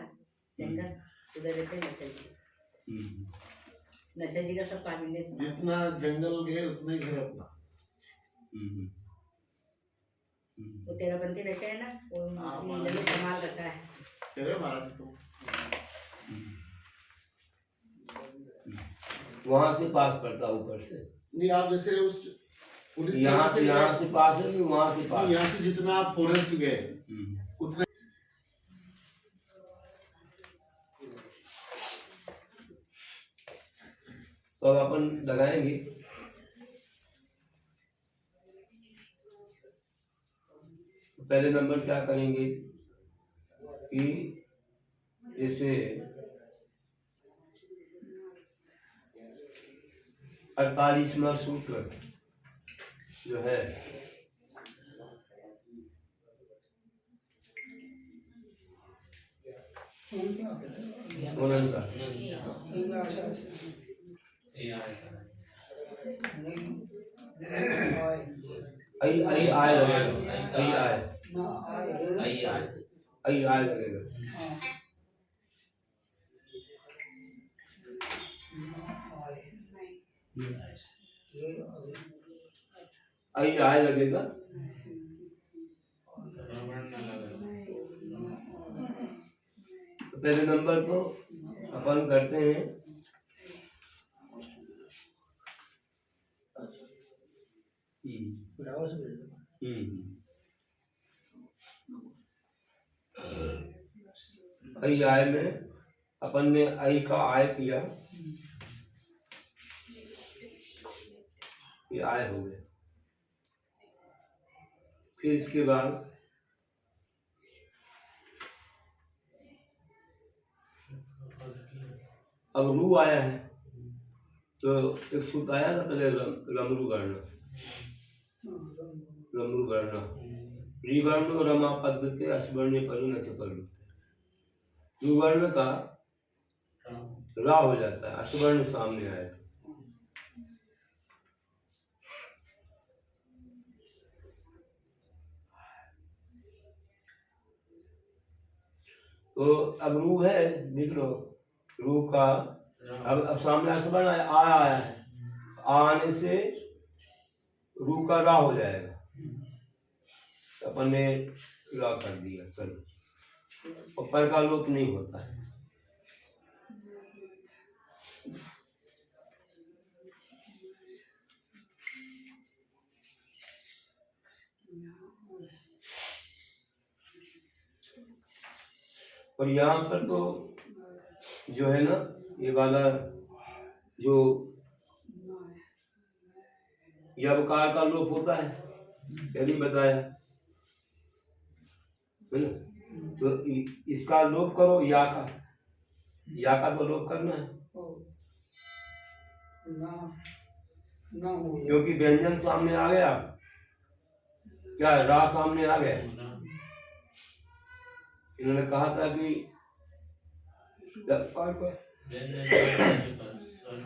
जंगल, उधर रहते नशा जी, नशा जी का सब पानी में जितना जंगल गए उतना ही घर अपना। वो तेरा बंदी नशा है ना, वो इधर में संभाल रखा है। तेरे महाराज को वहां से पास पड़ता ऊपर से, नहीं आप जैसे उस पुलिस यहाँ से, यहाँ से पास है कि वहां से पास? यहाँ से जितना आप फॉरेस्ट गए उतना तो अब अपन लगाएंगे। पहले नंबर क्या करेंगे कि जैसे 48वां सूत्र जो है उनका आई आई आय लगेगा, आई आय लगेगा। आई आय लगेगा। तो पहले नंबर को अपन करते हैं आई आय में अपन ने आई का आय किया, ये आय हो गया। फिर इसके बाद अब रू आया है, तो एक सूत्र आया था पहले रमरू गणना, रमरू गणना रिवर्ण रमा पद्धति अश्वर्ण पर न चपल, रुवर्ण का रा हो जाता है, अश्वर्ण सामने आया। तो अब रू है, देख लो रू का अब सामने अश्वर्ण आया है, आने से रू का रा हो जाएगा, अपन ने रा कर दिया। चलो, और पर का लोप नहीं होता है। और यहाँ पर तो जो है ना, ये वाला जो यवकार का लोप होता है, यदि बताया है ना, तो इसका लोप करो, या का तो लोप करना है, क्योंकि व्यंजन सामने आ गया, क्या रा सामने आ गया। इन्होंने कहा था कि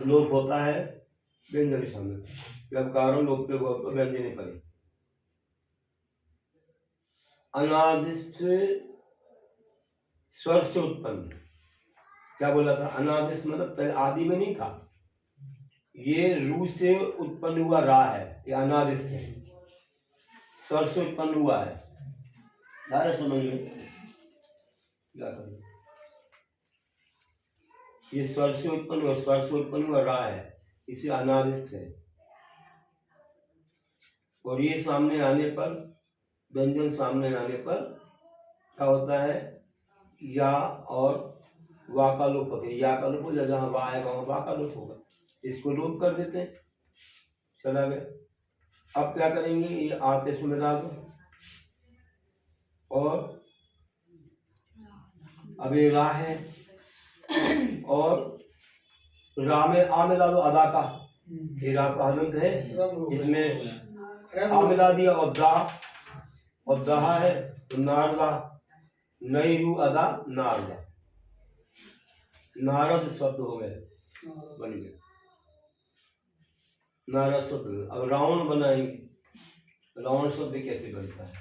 लोप होता है व्यंजन सामने, जब कारण लोप पे व्यंजन पड़े। अनादिष्ट स्वर से उत्पन्न, क्या बोला था, अनादिष्ट मतलब पहले आदि में नहीं था, ये रू से उत्पन्न हुआ रा है, ये अनादिष्ट है, स्वर से उत्पन्न हुआ है। सारे समझ में क्या करें, ये स्वर से उत्पन्न हुआ, स्वर से उत्पन्न हुआ रा है, इसे अनादिष्ट है। और ये सामने आने पर, व्यंजन सामने आने पर क्या होता है, या और वा का लोप होता है, या का लोप हो जाए, जहाँ वा आएगा वहाँ वा का लोप होगा, इसको लोप कर देते हैं, चला गया। अब क्या करेंगे, ये आते से मिला दो, और अब ये रा है, और रा में आ मिला दो अदा का, ये रा का हलंत है, इसमें आ मिला दिया, और दहा है तो नारदा, नई रू अदा नारदा, नारद शब्द हो गए, बन गए नारद शब्द। अब रावण बनाएंगे, रावण शब्द कैसे बनता है,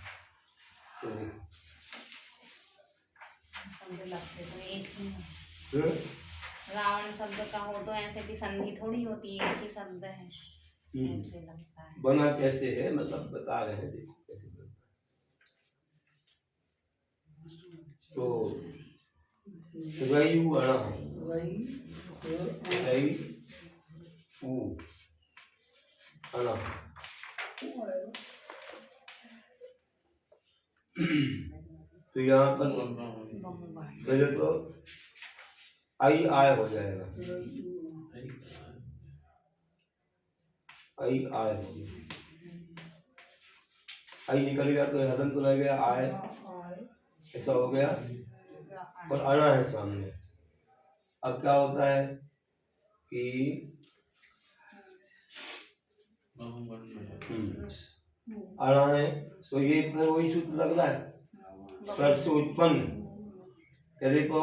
तो शब्द लगते तो एक ही है। रावण शब्द का हो तो ऐसे की संधि थोड़ी होती है, एक ही शब्द है, ऐसे लगता है। बना कैसे है, मतलब बता रहे हैं, देखो कैसे बनता है। तो रई अणा, रई ऊ अणा, तो यहाँ पर पहले तो आई आय हो जाएगा, आई आय हो गया, आई निकल गया तो हलन तो रह गया, आय ऐसा हो गया, और अणा है सामने। अब क्या होता है कि अणा है, तो ये फिर वही सूत्र लग रहा है, स्वर से उत्पन्न। यदि तो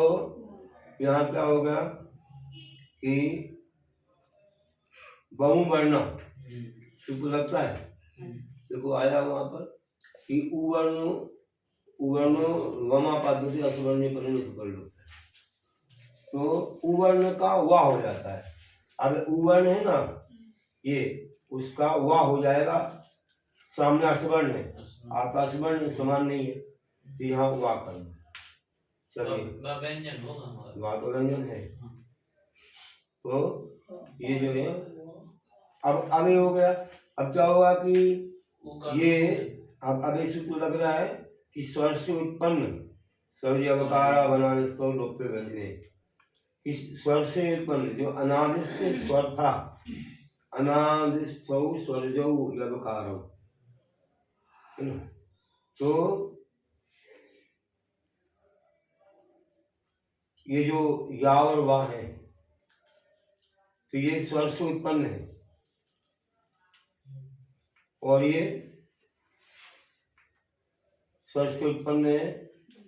यहाँ क्या होगा कि बहु वर्णा सूत्र लगता है, देखो आया वहां पर कि उवर्ण वमा पद्धति असवर्ण पर नहीं पकड़ लो, तो उवर्ण का वाह हो जाता है। अब उवर्ण है ना, ये उसका वाह हो जाएगा, सामने असवर्ण है, आकाशवर्ण समान नहीं है, तो यहाँ वाह करना। चलिए व्यंजन होगा, वाह तो व्यंजन है, तो ये जो है अब ये हो गया। अब क्या होगा कि ये अब ये सूत्र लग रहा है कि स्वर से उत्पन्न, स्वरज अवकारा बनाने तो लोप्य व्यंजने। इस स्वर से उत्पन्न जो अनादिस्थ स्वर था, अनादिस्थौ स्वरजौ लवकारौ, है ना? तो ये जो या और वा है, तो ये स्वर से उत्पन्न है, और ये स्वर से उत्पन्न है,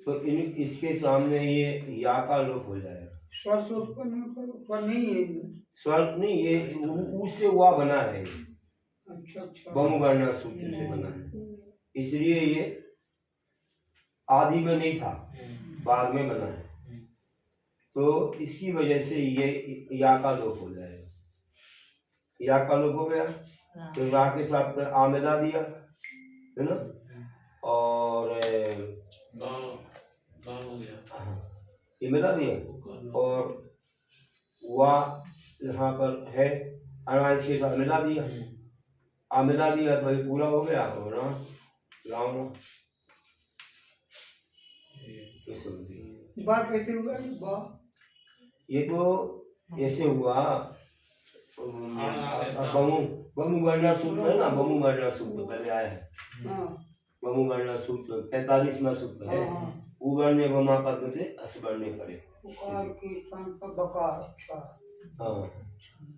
तो इसके सामने ये या का लोप हो जाएगा। स्वर से उत्पन्न मतलब स्वर नहीं है इनमें। स्वर नहीं, ये ऊ से वा बना है, अच्छा अच्छा। बहुवर्ण सूत्र से बना है, इसलिए ये आदि में नहीं था, बाद में बना है, तो इसकी वजह से ये या का लोप हो जाएगा। या का लोप हो गया तो रा के साथ आ मिला दिया, है ना, और हो गया, ये मिला दिया, और वा यहाँ पर है अनाज के साथ मिला दिया, आ मिला दिया तो ये पूरा हो गया, और राम बात कैसे हुआ ये बा? ये तो ऐसे हुआ, बमु वर्णा सूत्र है ना, बमु वर्णा सूत्र पहले आया है, हाँ बमु वर्णा सूत्र 45वां सूत्र है। हाँ। उवर्ण्य वमा पद से असवर्ण्य करे, उकार के स्थान पर बकार। अच्छा हाँ,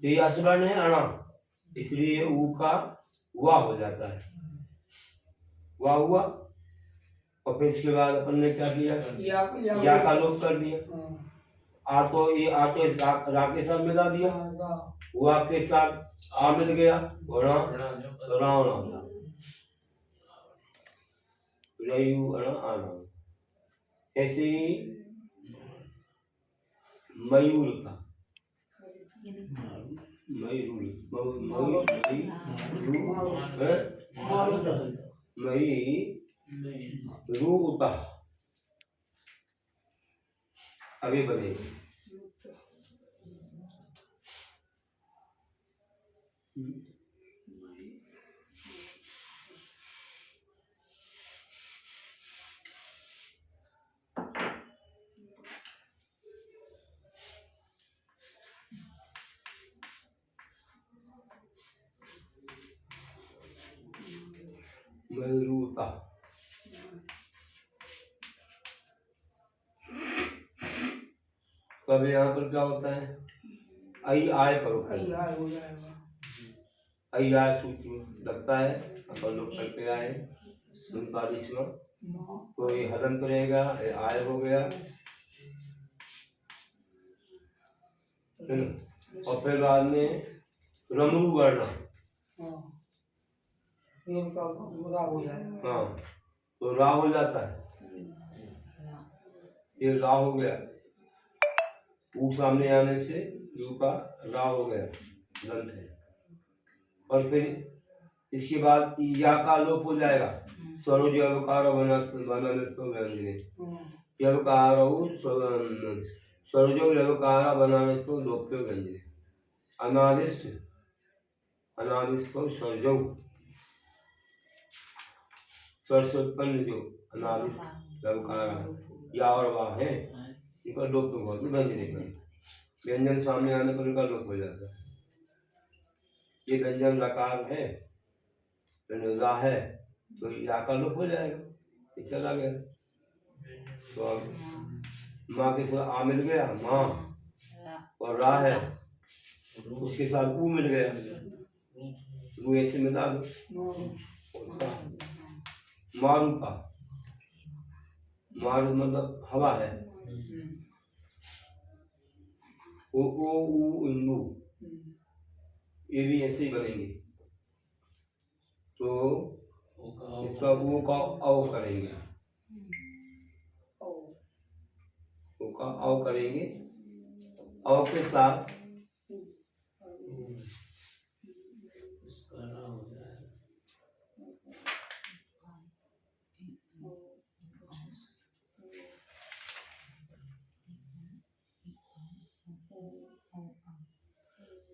तो ये असवर्ण है अणा, इसलिए ऊ का वा हो जाता है, वा हुआ, और फिर इसके बाद अपन ने क्या किया, या का लोप कर दिया। हाँ, आ तो ये आ तो रा के साथ मिला दिया, रा। वा के साथ आ मिल गया, और रावण हो गया, रयु अणा आना। ऐसे ही मयूर का रूता अभी बनेगी। मयूरता तब यहाँ पर क्या होता है, आई आय करो, तैयार हो जाएगा। आई आय सूत्र लगता है, अपन लोग करते आए 39वां, तो ये हलंत रहेगा, आय हो गया, है ना, और फिर बाद में रमरू वर्ण, इनका रा हो जाएगा। हाँ, तो रा हो जाता है, ये रा हो गया, ऊ सामने आने से यू का रा हो गया, दंत है, और फिर इसके बाद या का लोप हो जाएगा, स्वरोज अवकार वनस्तो व्यंजने, यवकार स्वरोज अवकार वनस्तो लोप्य व्यंजने, अनादिष्ट अनादिष्ट स्वरजौ, स्वर से उत्पन्न जो अनादिष्ट अवकार या और वा है, इनका लोप तो बहुत व्यंजने का, व्यंजन सामने आने पर इनका लोप हो जाता है। ये व्यंजन लकार है, रा है, तो या का लोप हो जाएगा, ये चला गया, तो अब माँ के साथ आ मिल गया, माँ, और रा है, उसके साथ ऊ मिल गया, रू ऐसे मिला दो, मारू का, मारू मतलब हवा है, ओ ऊ इंदू, ये भी ऐसे ही बनेंगे, तो इसका वो का औ करेंगे, वो का औ करेंगे, औ के साथ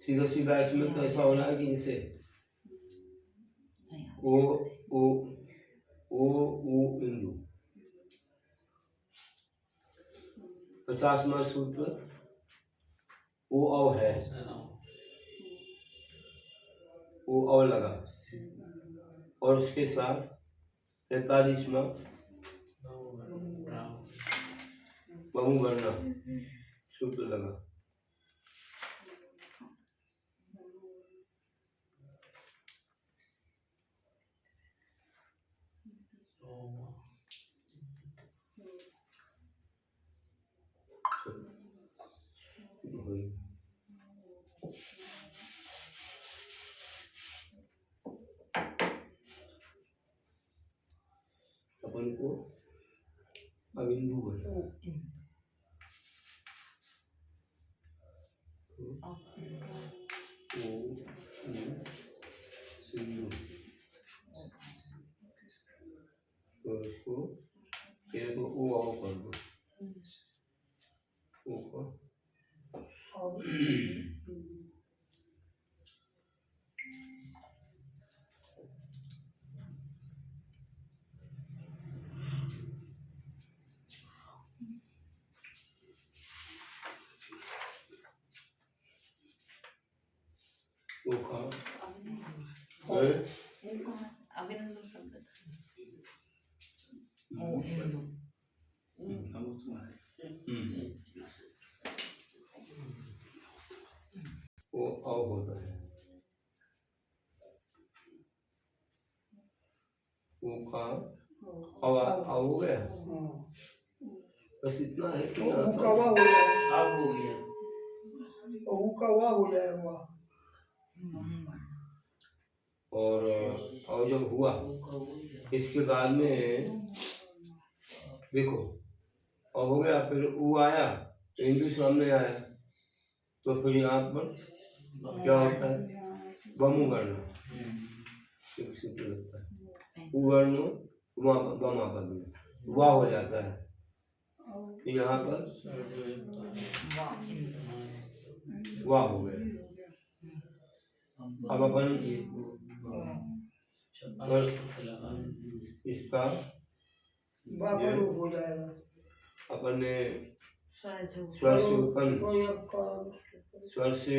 सीधा सीधा इसमें तो ऐसा होना है कि इसे ओ ऊ इंदु, 50वां सूत्र ओ औ है, ओ औ लगा और उसके साथ 43वां बहुवर्ण सूत्र लगा। अपन को अबिंदु बना। ओ सिंधु तो इसको तेरे को ओ आओ कर दो, ओ को ओ का अबिंदु शब्द ओ इंदु वो औ होता है, वो का औ हो गया। बस इतना है कि वो का वाह हो जाएगा, अब हो गया। वो का वाह हो जाएगा। और जब हुआ इसके बाद में देखो और हो गया, फिर वो आया तो हिंदू सामने आया, तो फिर यहाँ पर क्या होता है बमू वर्ण एक सूत्र लगता है, वर्ण बमा पर वाह हो जाता है, तो यहाँ पर वाह हो गया। अब अपन इसका वाह का रूप हो जाएगा। अपन ने स्वर स्वर से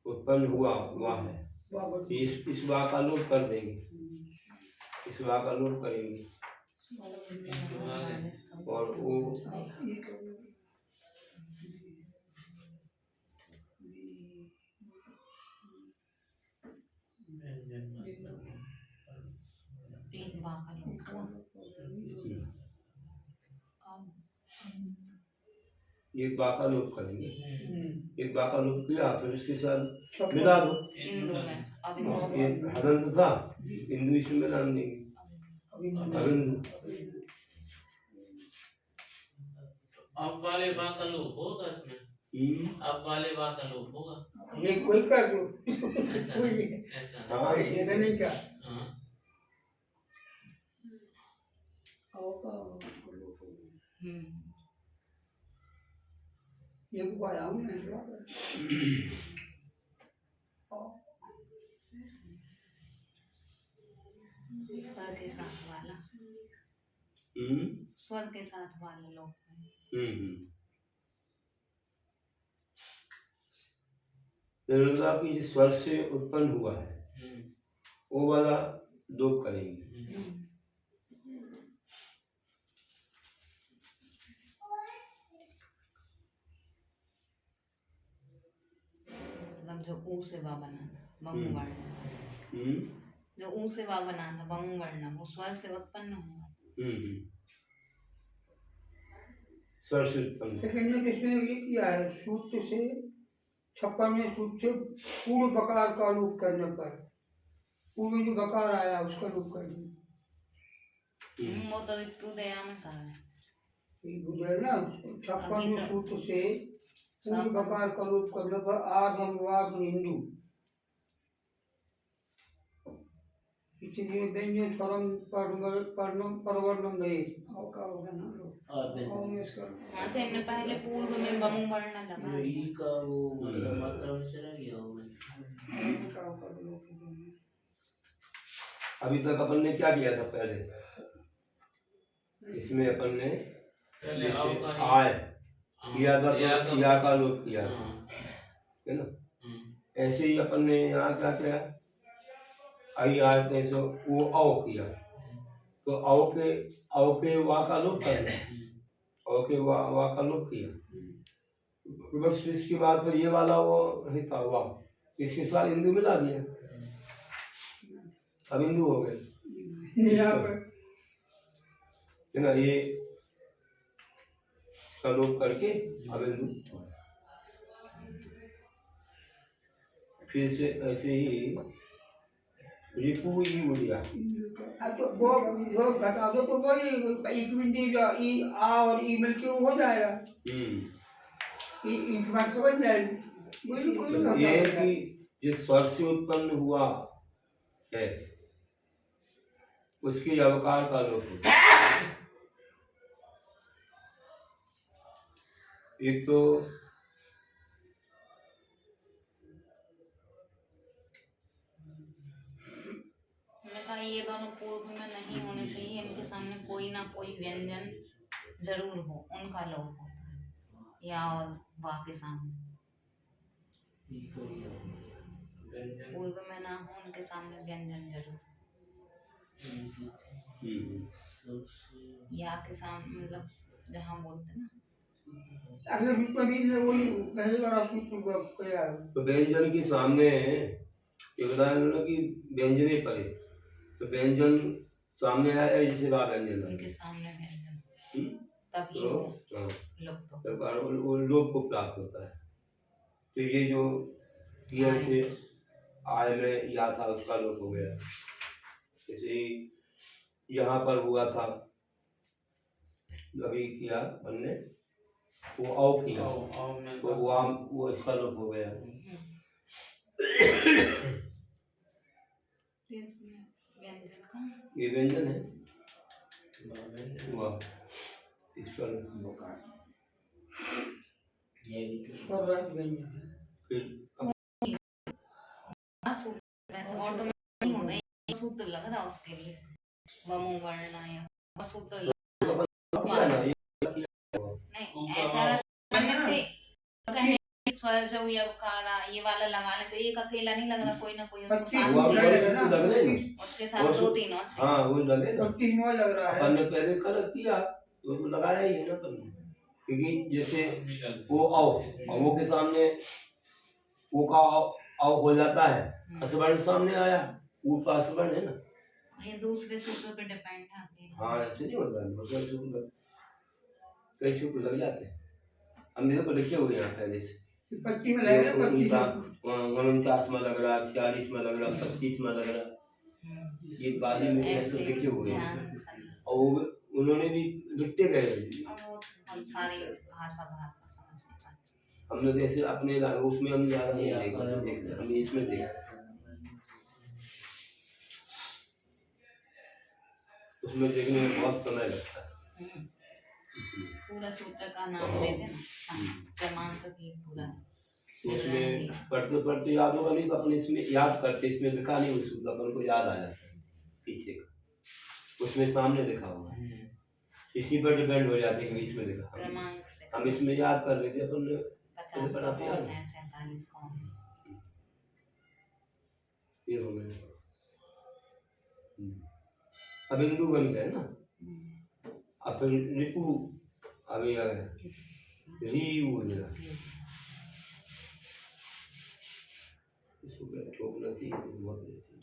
उत्पन्न हुआ वाह है, इस वाह का लोप कर देंगे, इस वाह का लोप करेंगे और वो एक बाका लोग एक बार का लोप करेंगे, एक बार का लोप किया फिर इसके साथ मिला दो, इंदु में अबिंदु ये हरंत था हिंदू इसमें मिला देंगे अबिंदु। अब वाले बा का लोप होगा इसमें, अब वाले बा का लोप होगा। ये कोई कर दो, ऐसा कोई नहीं, ऐसा नहीं। हाँ ऐसा नहीं क्या। हाँ। ये आया हूँ मैं स्वर के साथ वाला, स्वर के साथ वाला लोग की स्वर से उत्पन्न हुआ है वो वाला लोप करेंगे। मतलब जो ऊ से वा बना था बमू वर्ण, जो ऊ से वा बना था बमू वर्ण वो स्वर से उत्पन्न हुआ। स्वर से उत्पन्न लेकिन इसने ये किया है सूत्र से 56वें सूत्र से पूर्व बकार का लोप करने पर पूर्व जो बकार आया उसका लोप कर दिया। वो तो तू दया में कहा है ये बुझे ना 56वें सूत्र से पूर्व बकार का लोप करने पर आगम वाग हिंदू, इसलिए व्यंजन स्वरम पर्णम परवर्णम गए का होगा ना लोग। और हाँ तो इनने पहले पूर्व में बमू वर्ण लगा ई का वो मतलब से रह गया होगा। अभी तक अपन ने क्या किया था पहले, इसमें अपन ने पहले जैसे आओ का ही आय किया था तो या का लोप किया था, हाँ, है ना। हम्म, ऐसे ही अपन ने यहाँ क्या किया, आई आर कैसे वो औ किया, तो औ के वा का लोप करना, औ के वा का लोप किया, बस इसके बाद फिर ये वाला वो नहीं था वाह, इसके साथ हिंदू मिला दिया, अब हिंदू हो गए, यहाँ पर है ना। ये का लोप करके अब हिंदू, फिर से ऐसे ही रिपु ई उड़िया, अब तो वो घटा दो तो वही एक बिंदी ई आ और ई मिलके वो हो जाएगा, ई बात तो बन जाएगी। कोई बस ये है कि जिस स्वर से उत्पन्न हुआ है उसके अवकार का लोप होता है। एक तो मैंने कहा ये दोनों पूर्व में नहीं होने चाहिए, इनके सामने कोई ना कोई व्यंजन जरूर हो, उनका लोप होता है, या और वाह के सामने पूर्व में ना हो, उनके सामने व्यंजन जरूर, या के सामने मतलब जहाँ बोलते ना, अगले रूप में भी ने वही पहले वाला सूत्र किया है। तो व्यंजन के सामने उदाहरण कि व्यंजने पड़े, तो व्यंजन सामने आया जैसे वा व्यंजन उनके सामने व्यंजन हम्म, तभी तो वो हाँ, लुप्त हो। तो वो लोप को प्राप्त होता है। तो ये जो क्रिया से आय में या था उसका लोप हो गया, जैसे ही यहाँ पर हुआ था अभी किया हमने वो औ किया, तो वो इसका लोप हो गया। फिर इसमें व्यंजन का ये व्यंजन है वाह, इसका लोप और रस व्यंजन है। फिर सूत्र वैसे ऑटोमेटिक नहीं होता, एक सूत्र लग रहा उसके लिए, वमु वर्ण या सूत्र किया ना, नहीं ऐसा अगर सामने से कहें स्वर जो ये अवकारा ये वाला लगा ले तो एक अकेला नहीं लग रहा, कोई ना कोई उसको साथ वो में वाले सूत्र लग रहे हैं ना, उसके साथ दो तीन और चाहिए। हाँ वो लगे ना, और तीनों लग रहा है। अपन ने पहले कल किया तो वो लगाया ही है ना अपन ने, क्योंकि जैसे वो औ के सामने वो का औ हो जाता है, असवर्ण सामने आया, वो का असवर्ण है ना, ये दूसरे सूत्र पे डिपेंड है अकेला। हाँ ऐसे नहीं होता है, मतलब सूत्र कई सूत्र लग जाते हैं, हमने तो लिखे हुए यहाँ पहले से, 25 में लगेगा, 49 में लग रहा, 46 में लग रहा, 25 में लग रहा, ये बाजी में ऐसे लिखे हुए हैं, और वो उन्होंने भी लिखते गए, वो हम सारी भाषा समझ नहीं पाते। हमने जैसे अपने उसमें हम ज्यादा नहीं देखा, देखना हम इसमें देखा, उसमें देखने में बहुत समय लगता है। पूरा सूत्र का नाम दे देना, क्रमांक की पूरा उसमें पढ़ते पढ़ते याद होगा, नहीं तो अपने इसमें याद करते, इसमें लिखा नहीं उस सूत्र, अपन को याद आ जाता है पीछे का, उसमें सामने लिखा हुआ है, इसी पर डिपेंड हो जाते हैं कि इसमें लिखा, क्रमांक से हम इसमें याद कर लेते अपन 50 का कौन है, 47 कौन है, ये हो गया। अब हिंदू बन गए ना, अब फिर रिपु अभी आ गया, री हो गया, इसको क्या ठोकना चाहिए तो बहुत देते हैं।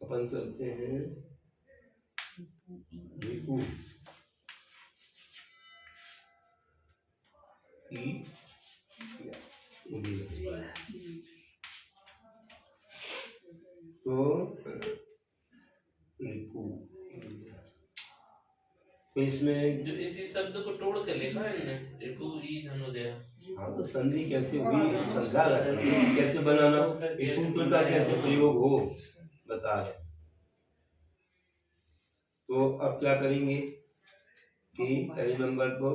अपन चलते हैं रिपु ई तो रिपु, तो इसमें जो इसी शब्द को तोड़ के लिखा है इन्होंने, रिपु ई धनुर्धर। हाँ तो संधि कैसे हुई, समझा रहा है कैसे बनाना, इस सूत्र का कैसे प्रयोग हो बता रहे। तो अब क्या करेंगे कि पहले नंबर को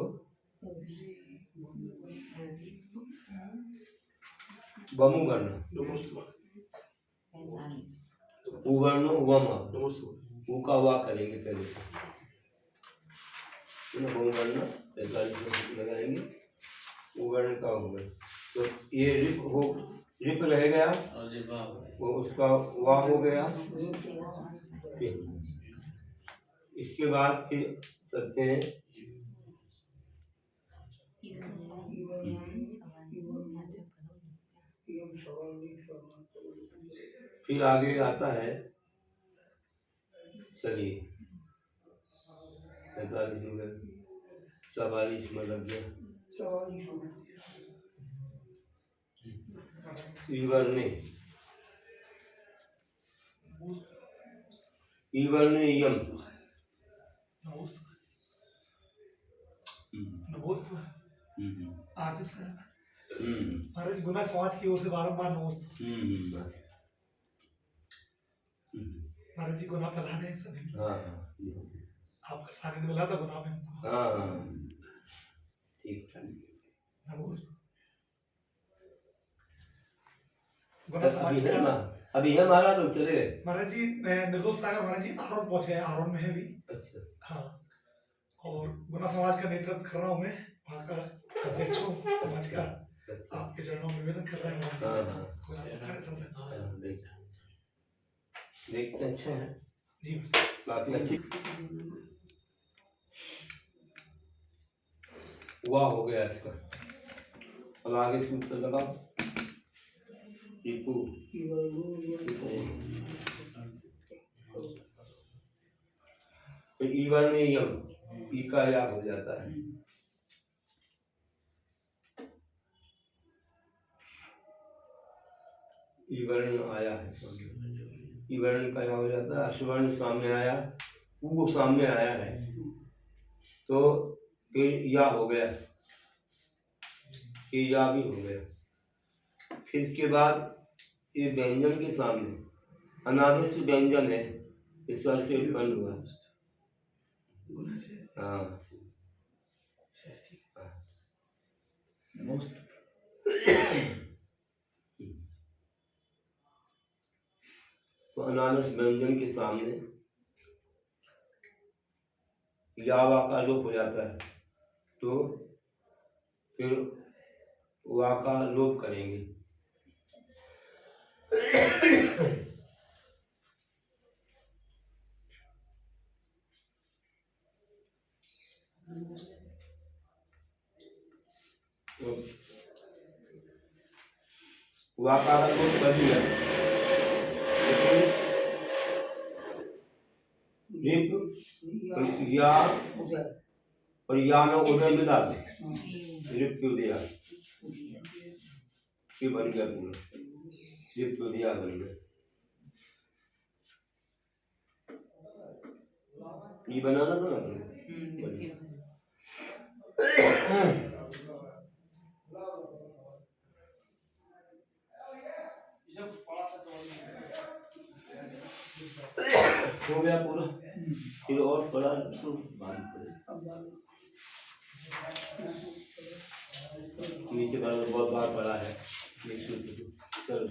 वमु करना, उवर्णो वम, ऊ का वा करेंगे पहले, पुनः बहुवर्ण 45 लगाएंगे, वो वर्ण का होगा। तो ये रिप रह गया, और जी वाह वो उसका वाह हो गया। इसके बाद फिर चलते हैं फिर आगे आता है, चलिए 45 में गए, 44 में लग गया। ईवर्णे यम आर्थिक महाराज गुना समाज की ओर से बारंबार नमस्ते। महाराज जी गुना प्रधान है सभी। हाँ आपका सानिध्य मिला था गुना में। हाँ ठीक है। नमस्ते। गुना समाज का अभी है महाराज, लोग चले गए। महाराज जी निर्दोष सागर महाराज जी आरोन पहुंच गए, आरोन में है भी। अच्छा हाँ, और गुना समाज का नेतृत्व कर रहा हूँ मैं, वहाँ का अध्यक्ष हूँ समाज का। अच्छा आपके चरणों में निवेदन कर रहे हैं महाराज हाँ जी। गुना प्रधान है सर। हाँ, देखते अच्छा है, जी काफी अच्छी। वाह हो गया इसका। अब आगे सूत्र लगाओ। टीपू तो ईवर में यम, ई का या हो जाता है। ईवर्ण आया है, ईवर्ण का या हो जाता है। अश्वर्ण सामने आया, वो सामने आया है, तो फिर या हो गया, फिर या भी हो गया। फिर इसके बाद ये व्यंजन के सामने अनादेश व्यंजन है, इस स्वर से उत्पन्न हुआ। गुना से। हाँ तो अनादेश व्यंजन के सामने यावा का लोप हो जाता है, तो फिर वा का लोप करेंगे। तो वा का लोप कर दिया, या और या में उदय मिला दे, रिप उदया ये बन गया पूरा, रिप उदया बन गया। ये बनाना था ना हो गया पूरा। फिर और बड़ा तो नीचे का बहुत बार पड़ा है। चलो